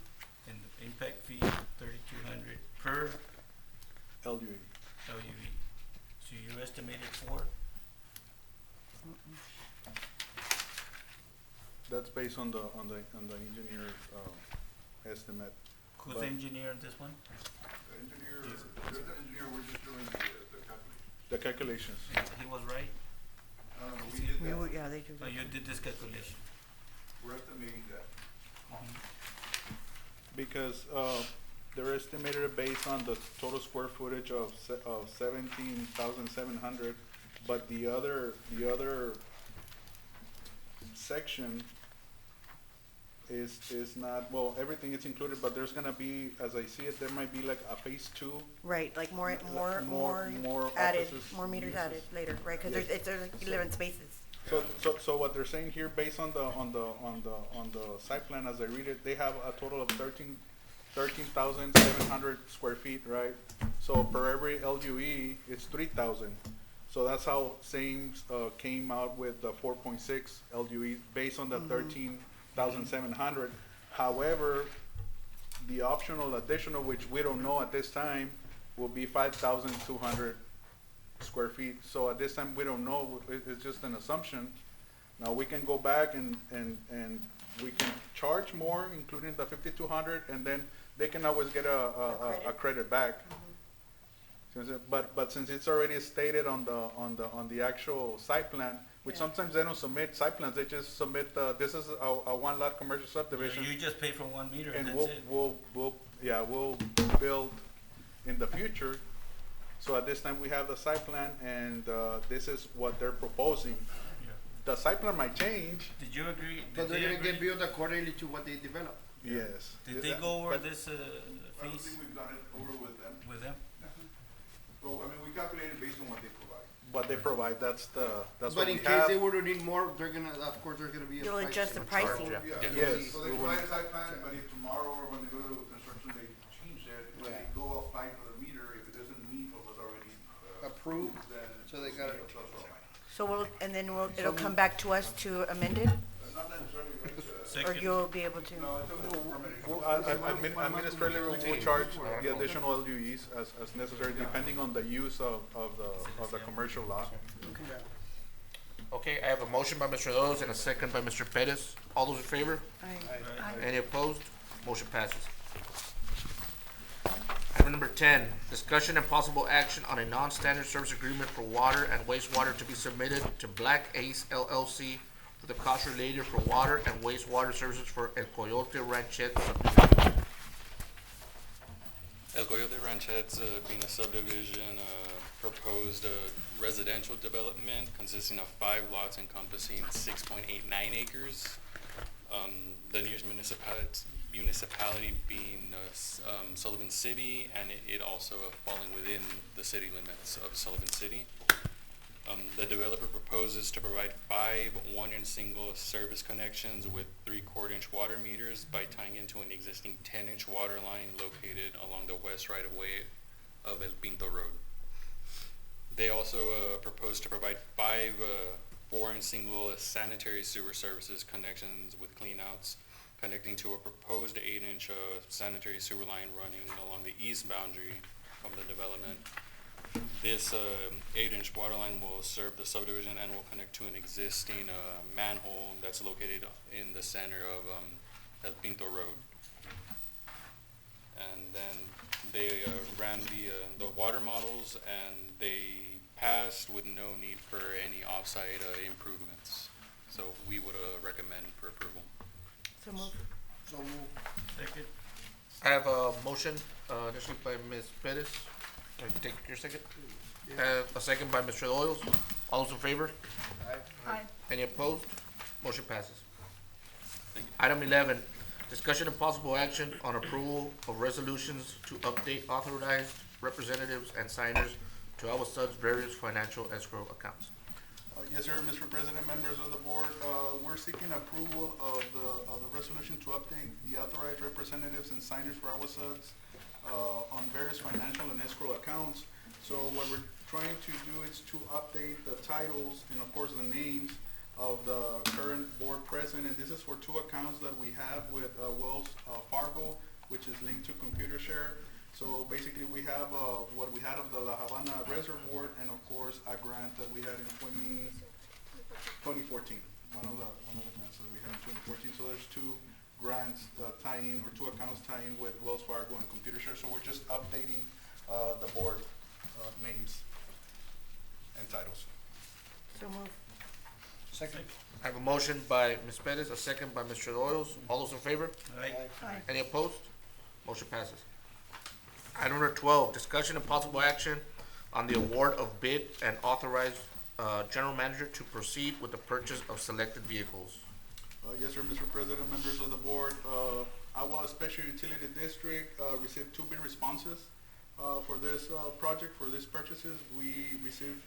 and the impact fee, 3,200 per LUE. LUE. So you estimated 4? That's based on the engineer's estimate. Who's But- the engineer on this one? The engineer, there's an engineer, we're just doing the calculation. The calculations. He was right? We did that, Yeah, they do So that. you did this calculation? we're estimating that. Because they're estimated based on the total square footage of 17,700, but the other section is not, well, everything is included, but there's gonna be, as I see it, there might be like a phase 2. Right, like more more added, offices, more meters uses. added later, right? Cause Yes. there's like 11 spaces. So what they're saying here, based on the site plan, as I read it, they have a total of 13,700 square feet, right? So per every LUE, it's 3,000. So that's how Sames came out with the 4.6 LUE based on the 13,700. However, the optional additional, which we don't know at this time, will be 5,200 square feet. So at this time, we don't know, it's just an assumption. Now, we can go back and we can charge more, including the 5,200, and then they can always get a credit back. But since it's already stated on the actual site plan, which sometimes they don't submit site plans, they just submit, this is a one lot commercial subdivision. You just pay for 1 meter and And that's it. we'll build in the future. So at this time, we have the site plan, and this is what they're proposing. Yeah. The site plan might change, Did you agree? But Did they're they gonna get agree? billed accordingly to what they develop. yes. Did they go over But- this I don't fees think we've done it over with them. with them? So, I mean, we calculated based on what they provide. What they provide, that's what But we in case have. they were to need more, they're gonna, of course, there's gonna be a You'll price adjust the change. pricing. Yeah. Yeah. Yes. So they provide a site plan, but if tomorrow or when they go to construction, they change it, when they go apply for the meter, if it doesn't meet what was already, Approved, then. so they gotta- Plus or minus. So it'll come back to us to amend it? Not necessarily, right? Second. you'll be able to? No, administratively, we'll charge the additional LUEs as necessary, depending on the use of the commercial lot. Okay, I have a motion by Mr. Rose and a second by Mr. Pettis. All those in favor? Aye. Any opposed? Motion passes. Item number 10, discussion and possible action on a non-standard service agreement for water and wastewater to be submitted to Black Ace LLC for the cost related for water and wastewater services for El Coyote Ranchette subdivision. El Coyote Ranchettes being a subdivision, proposed residential development consisting of 5 lots encompassing 6.89 acres. The nearest municipality being Sullivan City, and it also falling within the city limits of Sullivan City. The developer proposes to provide 5 1-inch single service connections with 3/4-inch water meters by tying into an existing 10-inch water line located along the west right-of-way of El Pinto Road. They also propose to provide 5 4-inch single sanitary sewer services connections with cleanouts connecting to a proposed 8-inch sanitary sewer line running along the east boundary of the development. This 8-inch water line will serve the subdivision and will connect to an existing manhole that's located in the center of El Pinto Road. And then they ran the water models, and they passed with no need for any off-site improvements. So we would recommend for approval. So move. So move. Second. I have a motion initially by Ms. Pettis. Can you take your second? A second by Mr. Doyles. All those in favor? Aye. Any opposed? Motion passes. Thank you. Item 11, discussion and possible action on approval of resolutions to update authorized representatives and signers to AGUA Sub's various financial escrow accounts. Yes, sir, Mr. President, members of the board, we're seeking approval of the resolution to update the authorized representatives and signers for AGUA Subs on various financial and escrow accounts. So what we're trying to do is to update the titles and of course the names of the current board president, and this is for 2 accounts that we have with Wells Fargo, which is linked to ComputerShare. So basically we have what we had of the La Habana Reservoir, and of course a grant that we had in 2014. One of the grants that we had in 2014. So there's 2 grants tie in, or 2 accounts tie in with Wells Fargo and ComputerShare. So we're just updating the board names and titles. So move. Second. I have a motion by Ms. Pettis, a second by Mr. Doyles. All those in favor? Aye. Aye. Any opposed? Motion passes. Item number 12, discussion and possible action on the award of bid and authorize general manager to proceed with the purchase of selected vehicles. Yes, sir, Mr. President, members of the board. AGUA Special Utility District received 2 bid responses for this project, for these purchases. We received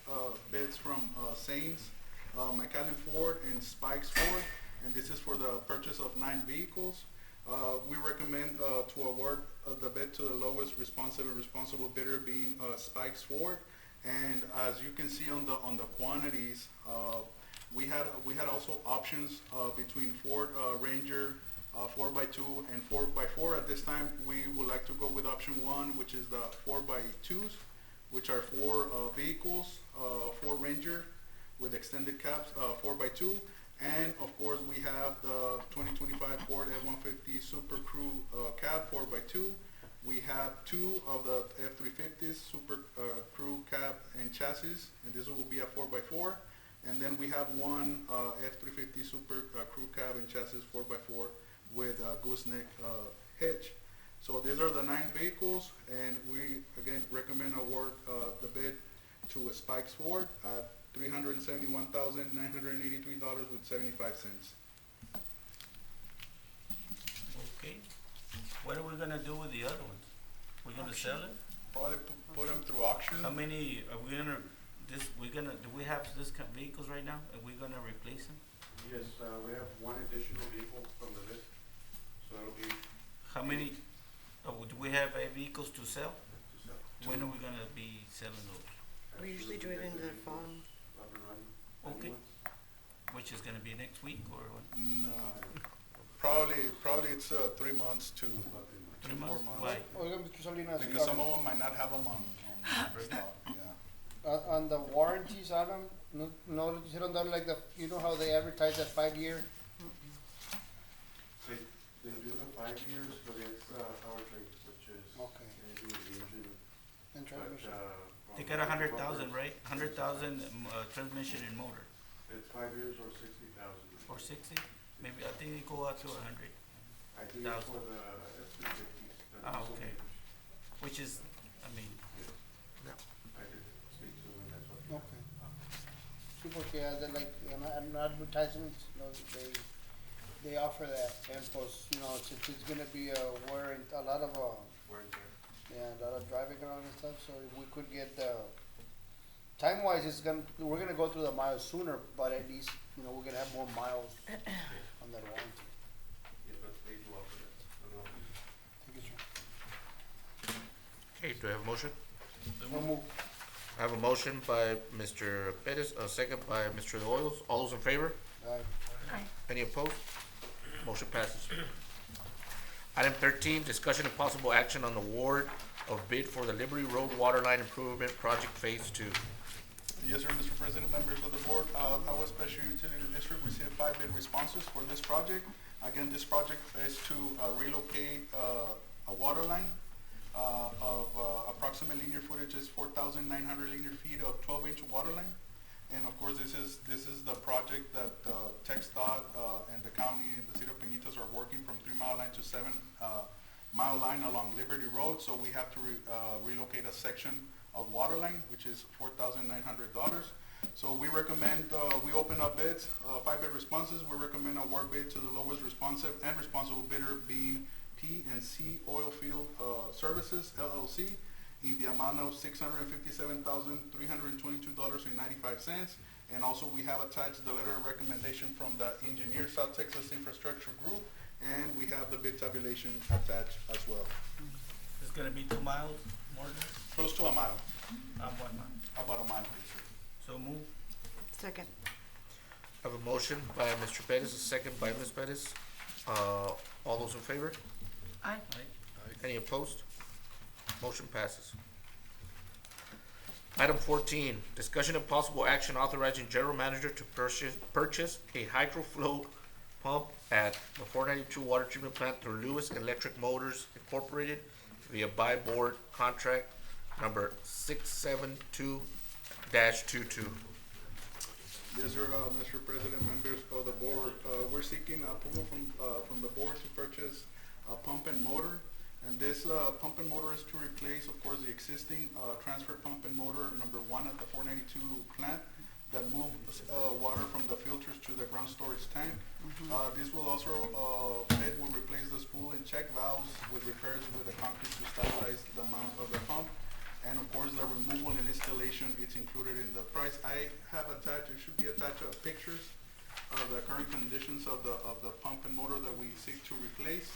bids from Saints, McAllen Ford, and Spikes Ford, and this is for the purchase of 9 vehicles. We recommend to award the bid to the lowest responsible bidder, being Spikes Ford. And as you can see on the quantities, we had also options between Ford Ranger 4x2 and 4x4. At this time, we would like to go with option 1, which is the 4x2s, which are 4 vehicles, 4 Ranger with extended cabs, 4x2. And of course, we have the 2025 Ford F-150 Super Crew cab 4x2. We have 2 of the F-350s Super Crew cab and chassis, and this will be a 4x4. And then we have 1 F-350 Super Crew cab and chassis 4x4 with gooseneck hitch. So these are the 9 vehicles, and we again recommend award the bid to Spikes Ford at $371,983.75. Okay. What are we gonna do with the other ones? We're gonna sell it? Probably put them through auction. How many are we gonna, do we have this kind of vehicles right now? Are we gonna replace them? Yes, we have 1 additional vehicle from the list, so it'll be How many, do we have vehicles to sell? to sell. When are we gonna be selling those? We usually do it in the fall. Up and running. Okay. Which is gonna be next week or what? No, probably it's 3 months to 3 4 months? months. Why? Oiga, Mr. Salinas, Because some of them might not have them on stock, yeah. on the warranties on them, no le quisieron dar like the, you know how they advertise that 5 year? They do the 5 years, but it's powertrain, which is Okay. anything with the engine. And transmission. They got 100,000, right? 100,000 transmission and motor, It's 5 years or 60,000. or 60? Maybe, I think they go out to 100, I think it's for the F-350s. the Ah, diesel okay. motors. which is, I mean, I did speak to them, and that's what. Okay. Sí, porque they're like, in advertisements, you know, they offer that, and plus, you know, since it's gonna be wearing a lot of, Where is that? yeah, a lot of driving around and stuff, so if we could get, time-wise, we're gonna go through the miles sooner, but at least, you know, we're gonna have more miles on that warranty. Yeah, but they do offer that. I don't know. Thank you, sir. Okay, do I have a motion? So move. I have a motion by Mr. Pettis, a second by Mr. Doyles. All those in favor? Aye. Any opposed? Motion passes. Item 13, discussion and possible action on the award of bid for the Liberty Road Waterline Improvement Project Phase 2. Yes, sir, Mr. President, members of the board, AGUA Special Utility District received 5 bid responses for this project. Again, this project is to relocate a water line of approximate linear footage is 4,900 linear feet of 12-inch water line. And of course, this is the project that TxDOT and the county and the City of Peñitas are working from 3 mile line to 7 mile line along Liberty Road. So we have to relocate a section of water line, which is $4,900. So we recommend, we open up bids, 5 bid responses. We recommend award bid to the lowest responsive and responsible bidder being P&C Oilfield Services LLC in the amount of $657,322.95. And also we have attached the letter of recommendation from the engineer, South Texas Infrastructure Group, and we have the bid tabulation attached as well. it's gonna be 2 miles, more than, Close to a mile, 1 mile. about a mile, please. So move. Second. I have a motion by Mr. Pettis, a second by Ms. Pettis. All those in favor? Aye. Any opposed? Motion passes. Item 14, discussion and possible action authorizing general manager to purchase a hydroflow pump at the 492 water treatment plant through Lewis Electric Motors Incorporated via buy board contract number 672-22. Yes, sir, Mr. President, members of the board, we're seeking approval from the board to purchase a pump and motor. And this pump and motor is to replace, of course, the existing transfer pump and motor number 1 at the 492 plant that moves water from the filters to the ground storage tank. This will also, it will replace the spool and check valves with repairs with the concrete to stabilize the mount of the pump. And of course, the removal and installation, it's included in the price. I have attached, it should be attached pictures of the current conditions of the pump and motor that we seek to replace.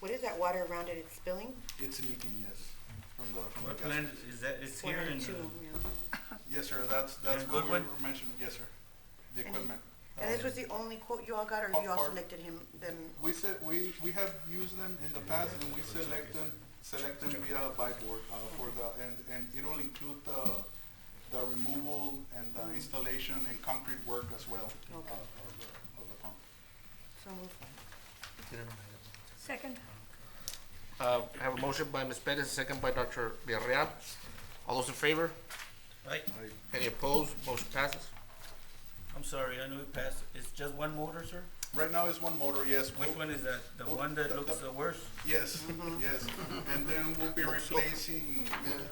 What is that water around it? It's spilling? It's leaking, yes, from the What gas plan station. is that, it's here in, 492, yeah. Yes, sir, that's And what we Goodwin? were mentioning, yes, sir, the And- equipment. And this was the only quote you all got, or you all Part- selected them? We said, we have used them in the past and we select them via buy board, for and it'll include the removal and the installation and concrete work as well, Okay. of the pump. So moved. Second. I have a motion by Ms. Pettis, a second by Dr. Villarreal. All those in favor? right? Any opposed? Motion passes. I'm sorry, I know it passed. It's just one motor, sir? Right now it's one motor, yes. Which one is that? The one that looks the worst? Yes, yes, and then we'll be replacing,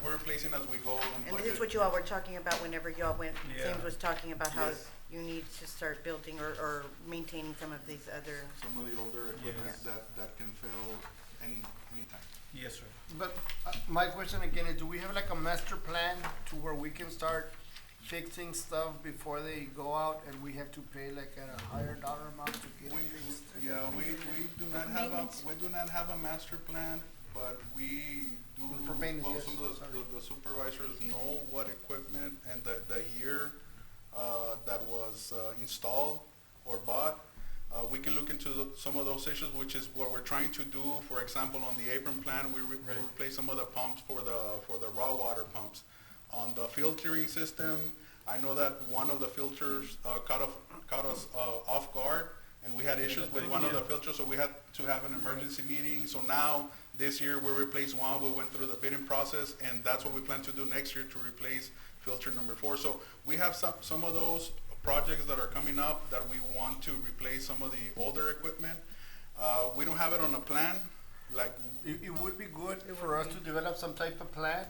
we're replacing as we go and And this is budget. what you all were talking about whenever y'all went, Yeah. James was talking about how Yes. you need to start building or maintaining some of these other, Some of the older equipment Yeah. that can fail anytime. Yes, sir. But my question again is, do we have like a master plan to where we can start fixing stuff before they go out and we have to pay like at a higher dollar amount to get We, it fixed? yeah, we do not have a master plan, but we do, For maintenance, well, yes, some of sorry. the supervisors know what equipment and the year, that was, installed or bought. We can look into some of those issues, which is what we're trying to do. For example, on the apron plan, we replace some of the pumps for the raw water pumps. On the filtering system, I know that one of the filters caught us off guard, and we had issues with one of the filters, so we had to have an emergency meeting. So now, this year, we replaced one. We went through the bidding process, and that's what we plan to do next year, to replace filter number 4. So we have some of those projects that are coming up that we want to replace some of the older equipment. We don't have it on a plan, like, It would be good for us to develop some type of plan.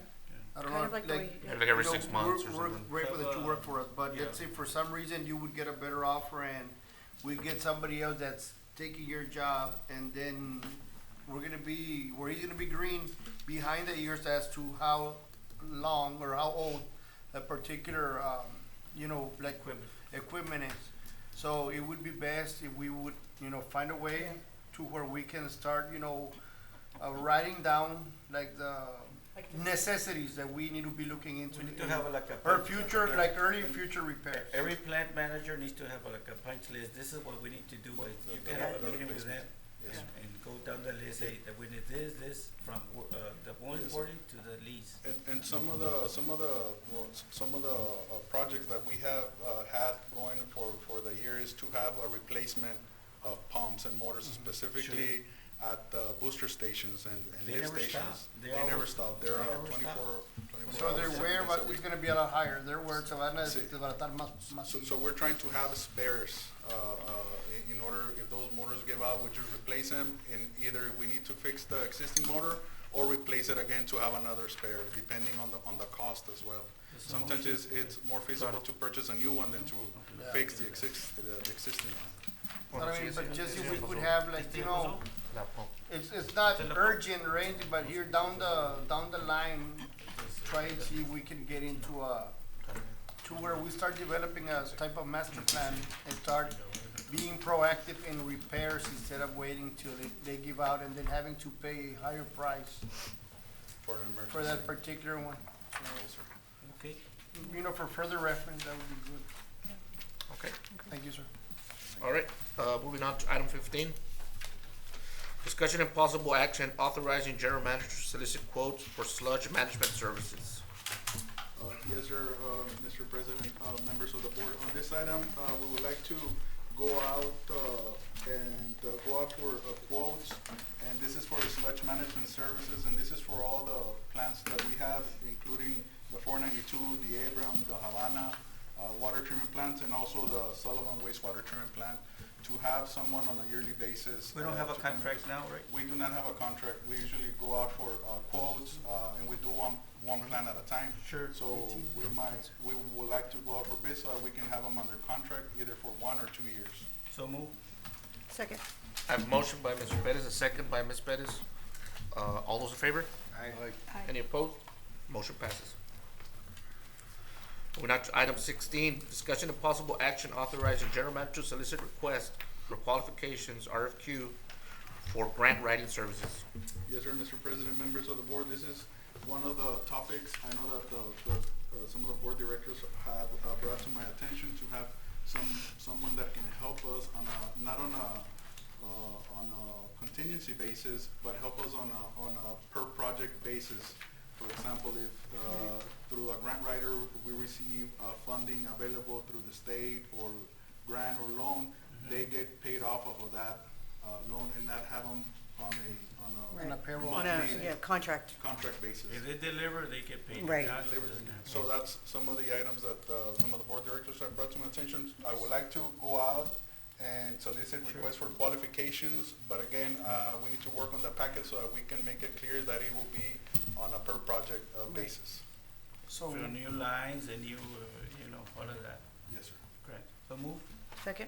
I don't Kind know, of like the way you Like every you know, 6 months or we're something. grateful that you work for us, but Yeah. let's say for some reason you would get a better offer and we get somebody else that's taking your job, and then where he's gonna be green behind the ears as to how long or how old a particular, like equipment is. So it would be best if we would, find a way to where we can start, writing down like the necessities that we need to be looking into. We need to have like a. Or future, like early future repairs. Every plant manager needs to have like a punch list. This is what we need to do. You can have a meeting with them Yes. and go down the list, say that we need this from the more important to the least. and some of the projects that we have had going for the year is to have a replacement of pumps and motors, specifically at the booster stations and They lift never stations. stop. They They never always- stop. they They're never 24 So their hours, wear 7 days a is week. gonna be a lot higher, their wear se van a Sí. desbaratar más. So we're trying to have spares, in order, if those motors give out, we just replace them, and either we need to fix the existing motor or replace it again to have another spare, depending on the cost as well. Sometimes it's more feasible to purchase a new one than to fix the existing one. But I mean, but just if we could have like, La pump. it's not urgent or anything, but here down the line, try and see if we can get into to where we start developing a type of master plan and start being proactive in repairs instead of waiting till they give out and then having to pay a higher price For an emergency. for that particular one. Yes, sir. Okay. For further reference, that would be good. Okay. Thank you, sir. All right, moving on to item 15. Discussion and possible action authorizing general manager to solicit quotes for sludge management services. Yes, sir, Mr. President, members of the board. On this item, we would like to go out for quotes, and this is for the sludge management services, and this is for all the plants that we have, including the 492, the Abram, the Havana, water treatment plants, and also the Sullivan wastewater treatment plant, to have someone on a yearly basis. We don't have a to come- contract now, right? We do not have a contract. We usually go out for quotes, and we do one plan at a time. Sure. So we would like to go out for bids so that we can have them under contract either for 1 or 2 years. So move. Second. I have a motion by Mr. Pettis, a second by Ms. Pettis. All those in favor? Aye. Any opposed? Motion passes. Moving on to item 16, discussion of possible action authorizing general manager to solicit requests for qualifications, RFQ, for grant writing services. Yes, sir, Mr. President, members of the board, this is one of the topics I know that some of the board directors have brought to my attention, to have someone that can help us not on a contingency basis, but help us on a per project basis. For example, if through a grant writer, we receive funding available through the state or grant or loan, they get paid off of that loan and not have them on On a payroll. monthly Contract. contract basis. If they deliver, they get paid. Right. Not- So that's some of the items that some of the board directors have brought to my attention. I would like to go out and solicit requests for qualifications, but again, we need to work on the packet so that we can make it clear that it will be on a per project basis. So, For new lines and new, all of that. Yes, sir. Correct. So move. Second.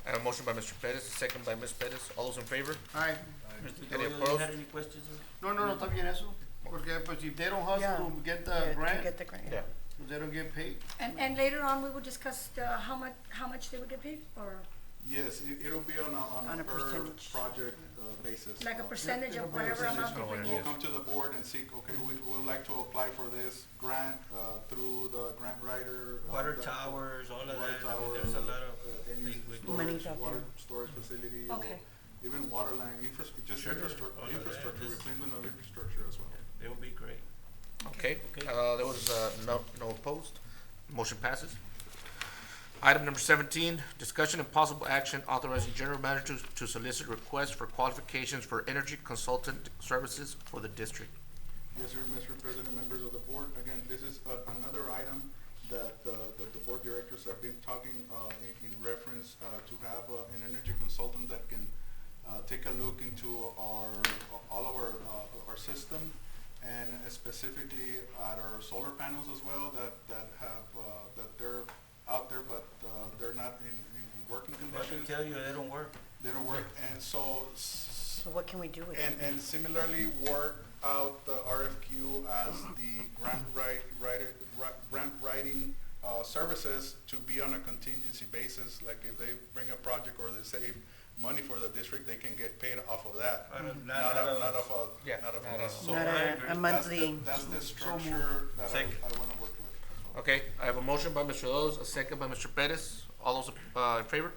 I have a motion by Mr. Pettis, a second by Ms. Pettis. All those in favor? alright, Mr. Any Doyle, you opposed? had any questions? no, está bien eso, porque pues if they don't hustle Yeah. to get Yeah, the to grant, Get the grant. Yeah. they don't get paid. And later on, we will discuss how much they would get paid, or Yes, it'll be on On a a per percentage. project basis. like a percentage of it'll be a whatever amount they percentage. bring We'll in. come to the board and seek, okay, we would like to apply for this grant through the grant writer. Water the- towers, all of water that. I mean, towers, there's a lot of any things we do. Money storage, out water there. storage facility. Okay. even water line, just Sure, infrastructure, all of that, just- replacement of infrastructure as well. They will be great. Okay, Okay. there was, no opposed. Motion passes. Item number 17, discussion and possible action authorizing general manager to solicit requests for qualifications for energy consultant services for the district. Yes, sir, Mr. President, members of the board, again, this is another item that the board directors have been talking in reference to have an energy consultant that can take a look into all of our system, and specifically at our solar panels as well, that they're out there, but they're not in working I can conditions. tell you, they don't work. They don't work, and so So what can we do with it? and similarly work out the RFQ as the grant writing services to be on a contingency basis. Like if they bring a project or they save money for the district, they can get paid off of that. Not off of, Yeah, not off not of a- us. So Not a monthly, that's the structure that I Second. wanna work with. as well. Okay, I have a motion by Mr. Rose, a second by Mr. Perez. All those, in favor?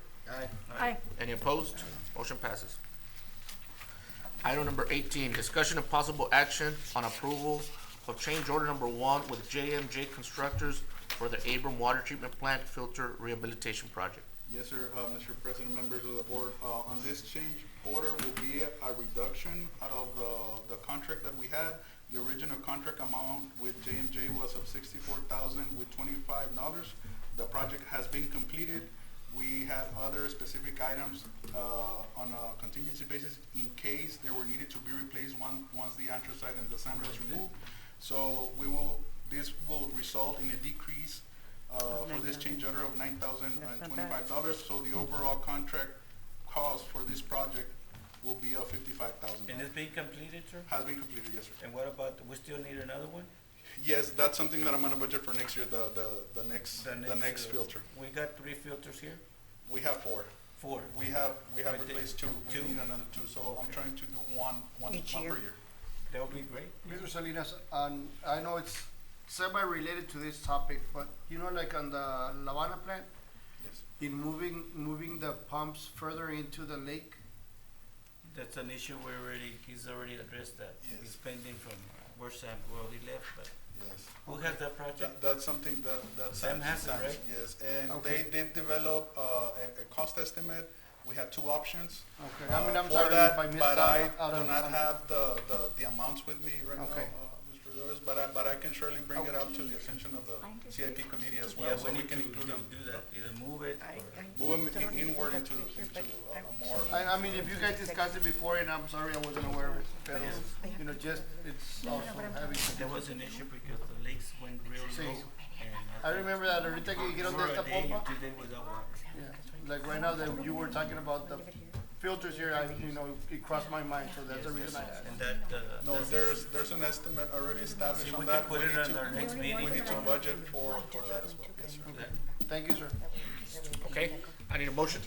Aye. Any opposed? Motion passes. Item number 18, discussion and possible action on approval of change order number 1 with JMJ Constructors for the Abram Water Treatment Plant Filter Rehabilitation Project. Yes, sir, Mr. President, members of the board, on this change order will be a reduction out of the contract that we had. The original contract amount with J&J was of $64,025. The project has been completed. We had other specific items, on a contingency basis in case they were needed to be replaced once the anthracite and the sand was removed. So this will result in a decrease for this change order of $9,025. So the overall contract cost for this project will be of $55,000. And it's being completed, sir? Has been completed, yes, sir. And what about, we still need another one? Yes, that's something that I'm gonna budget for next year, the next filter. We got 3 filters here? We have 4. 4. We have Right there. replaced 2. We Two? need another 2, so I'm trying to do one Each per year? year. That would be great. Mr. Salinas, I know it's semi-related to this topic, but you know, like on the La Habana plant, Yes. in moving the pumps further into the lake, That's an issue he's already addressed that. Yes. He's pending from where Sam, well, he left, but Yes. who has that project? That's something that's. Sam has it, right? Yes, and Okay. they did develop a cost estimate. We had 2 options. okay, I mean, I'm for sorry that, if I missed but I out do on not something. have the amounts with me right now, Okay. Mr. Rivers, but I can surely bring it up to the attention of the CIP committee as well, Yeah, so we we need can to include them. do that, either move it or. Move them inward into a more. I mean, if you guys discussed it before, and I'm sorry I wasn't aware of it, but, you know, just, it's also having. There was an issue because the lakes went real Sí. low. And I remember that ahorita que dijeron de for esta a day, pompa, 2 days without water. yeah, like right now that you were talking about the filters here, it crossed my mind, so that's the reason I asked. And that, No, that's- there's an estimate already established See, on we that. can put it on our next meeting. We need to budget for that as well, yes, sir. that- Thank you, sir. Okay, I need a motion.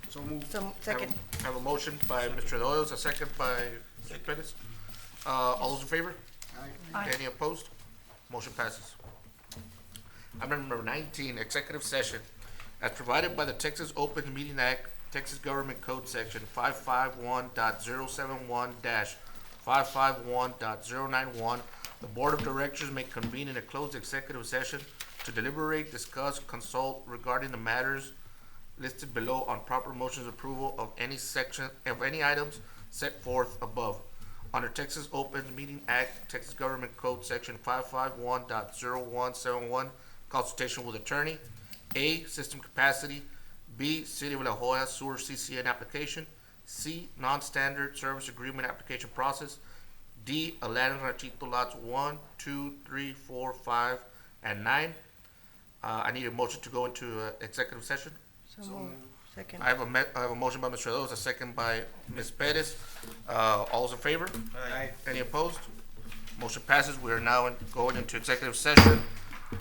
So move. so, second, I have a motion by Mr. Doyles, a second by Mr. Perez. All those in favor? Aye. Any opposed? Motion passes. Item number 19, executive session. As provided by the Texas Open Meeting Act, Texas Government Code Section 551.071-551.091, the Board of Directors may convene in a closed executive session to deliberate, discuss, consult regarding the matters listed below on proper motions of approval of any section, of any items set forth above. Under Texas Open Meeting Act, Texas Government Code Section 551.0171, consultation with attorney. A, system capacity. B, City of La Joya Sewer CCN application. C, non-standard service agreement application process. D, Aladdin Ranchito lots 1, 2, 3, 4, 5, and 9. I need a motion to go into executive session. so move, second. I have a motion by Mr. Rose, a second by Ms. Perez. All those in favor? Aye. Any opposed? Motion passes. We are now going into executive session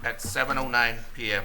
at 7:09 PM.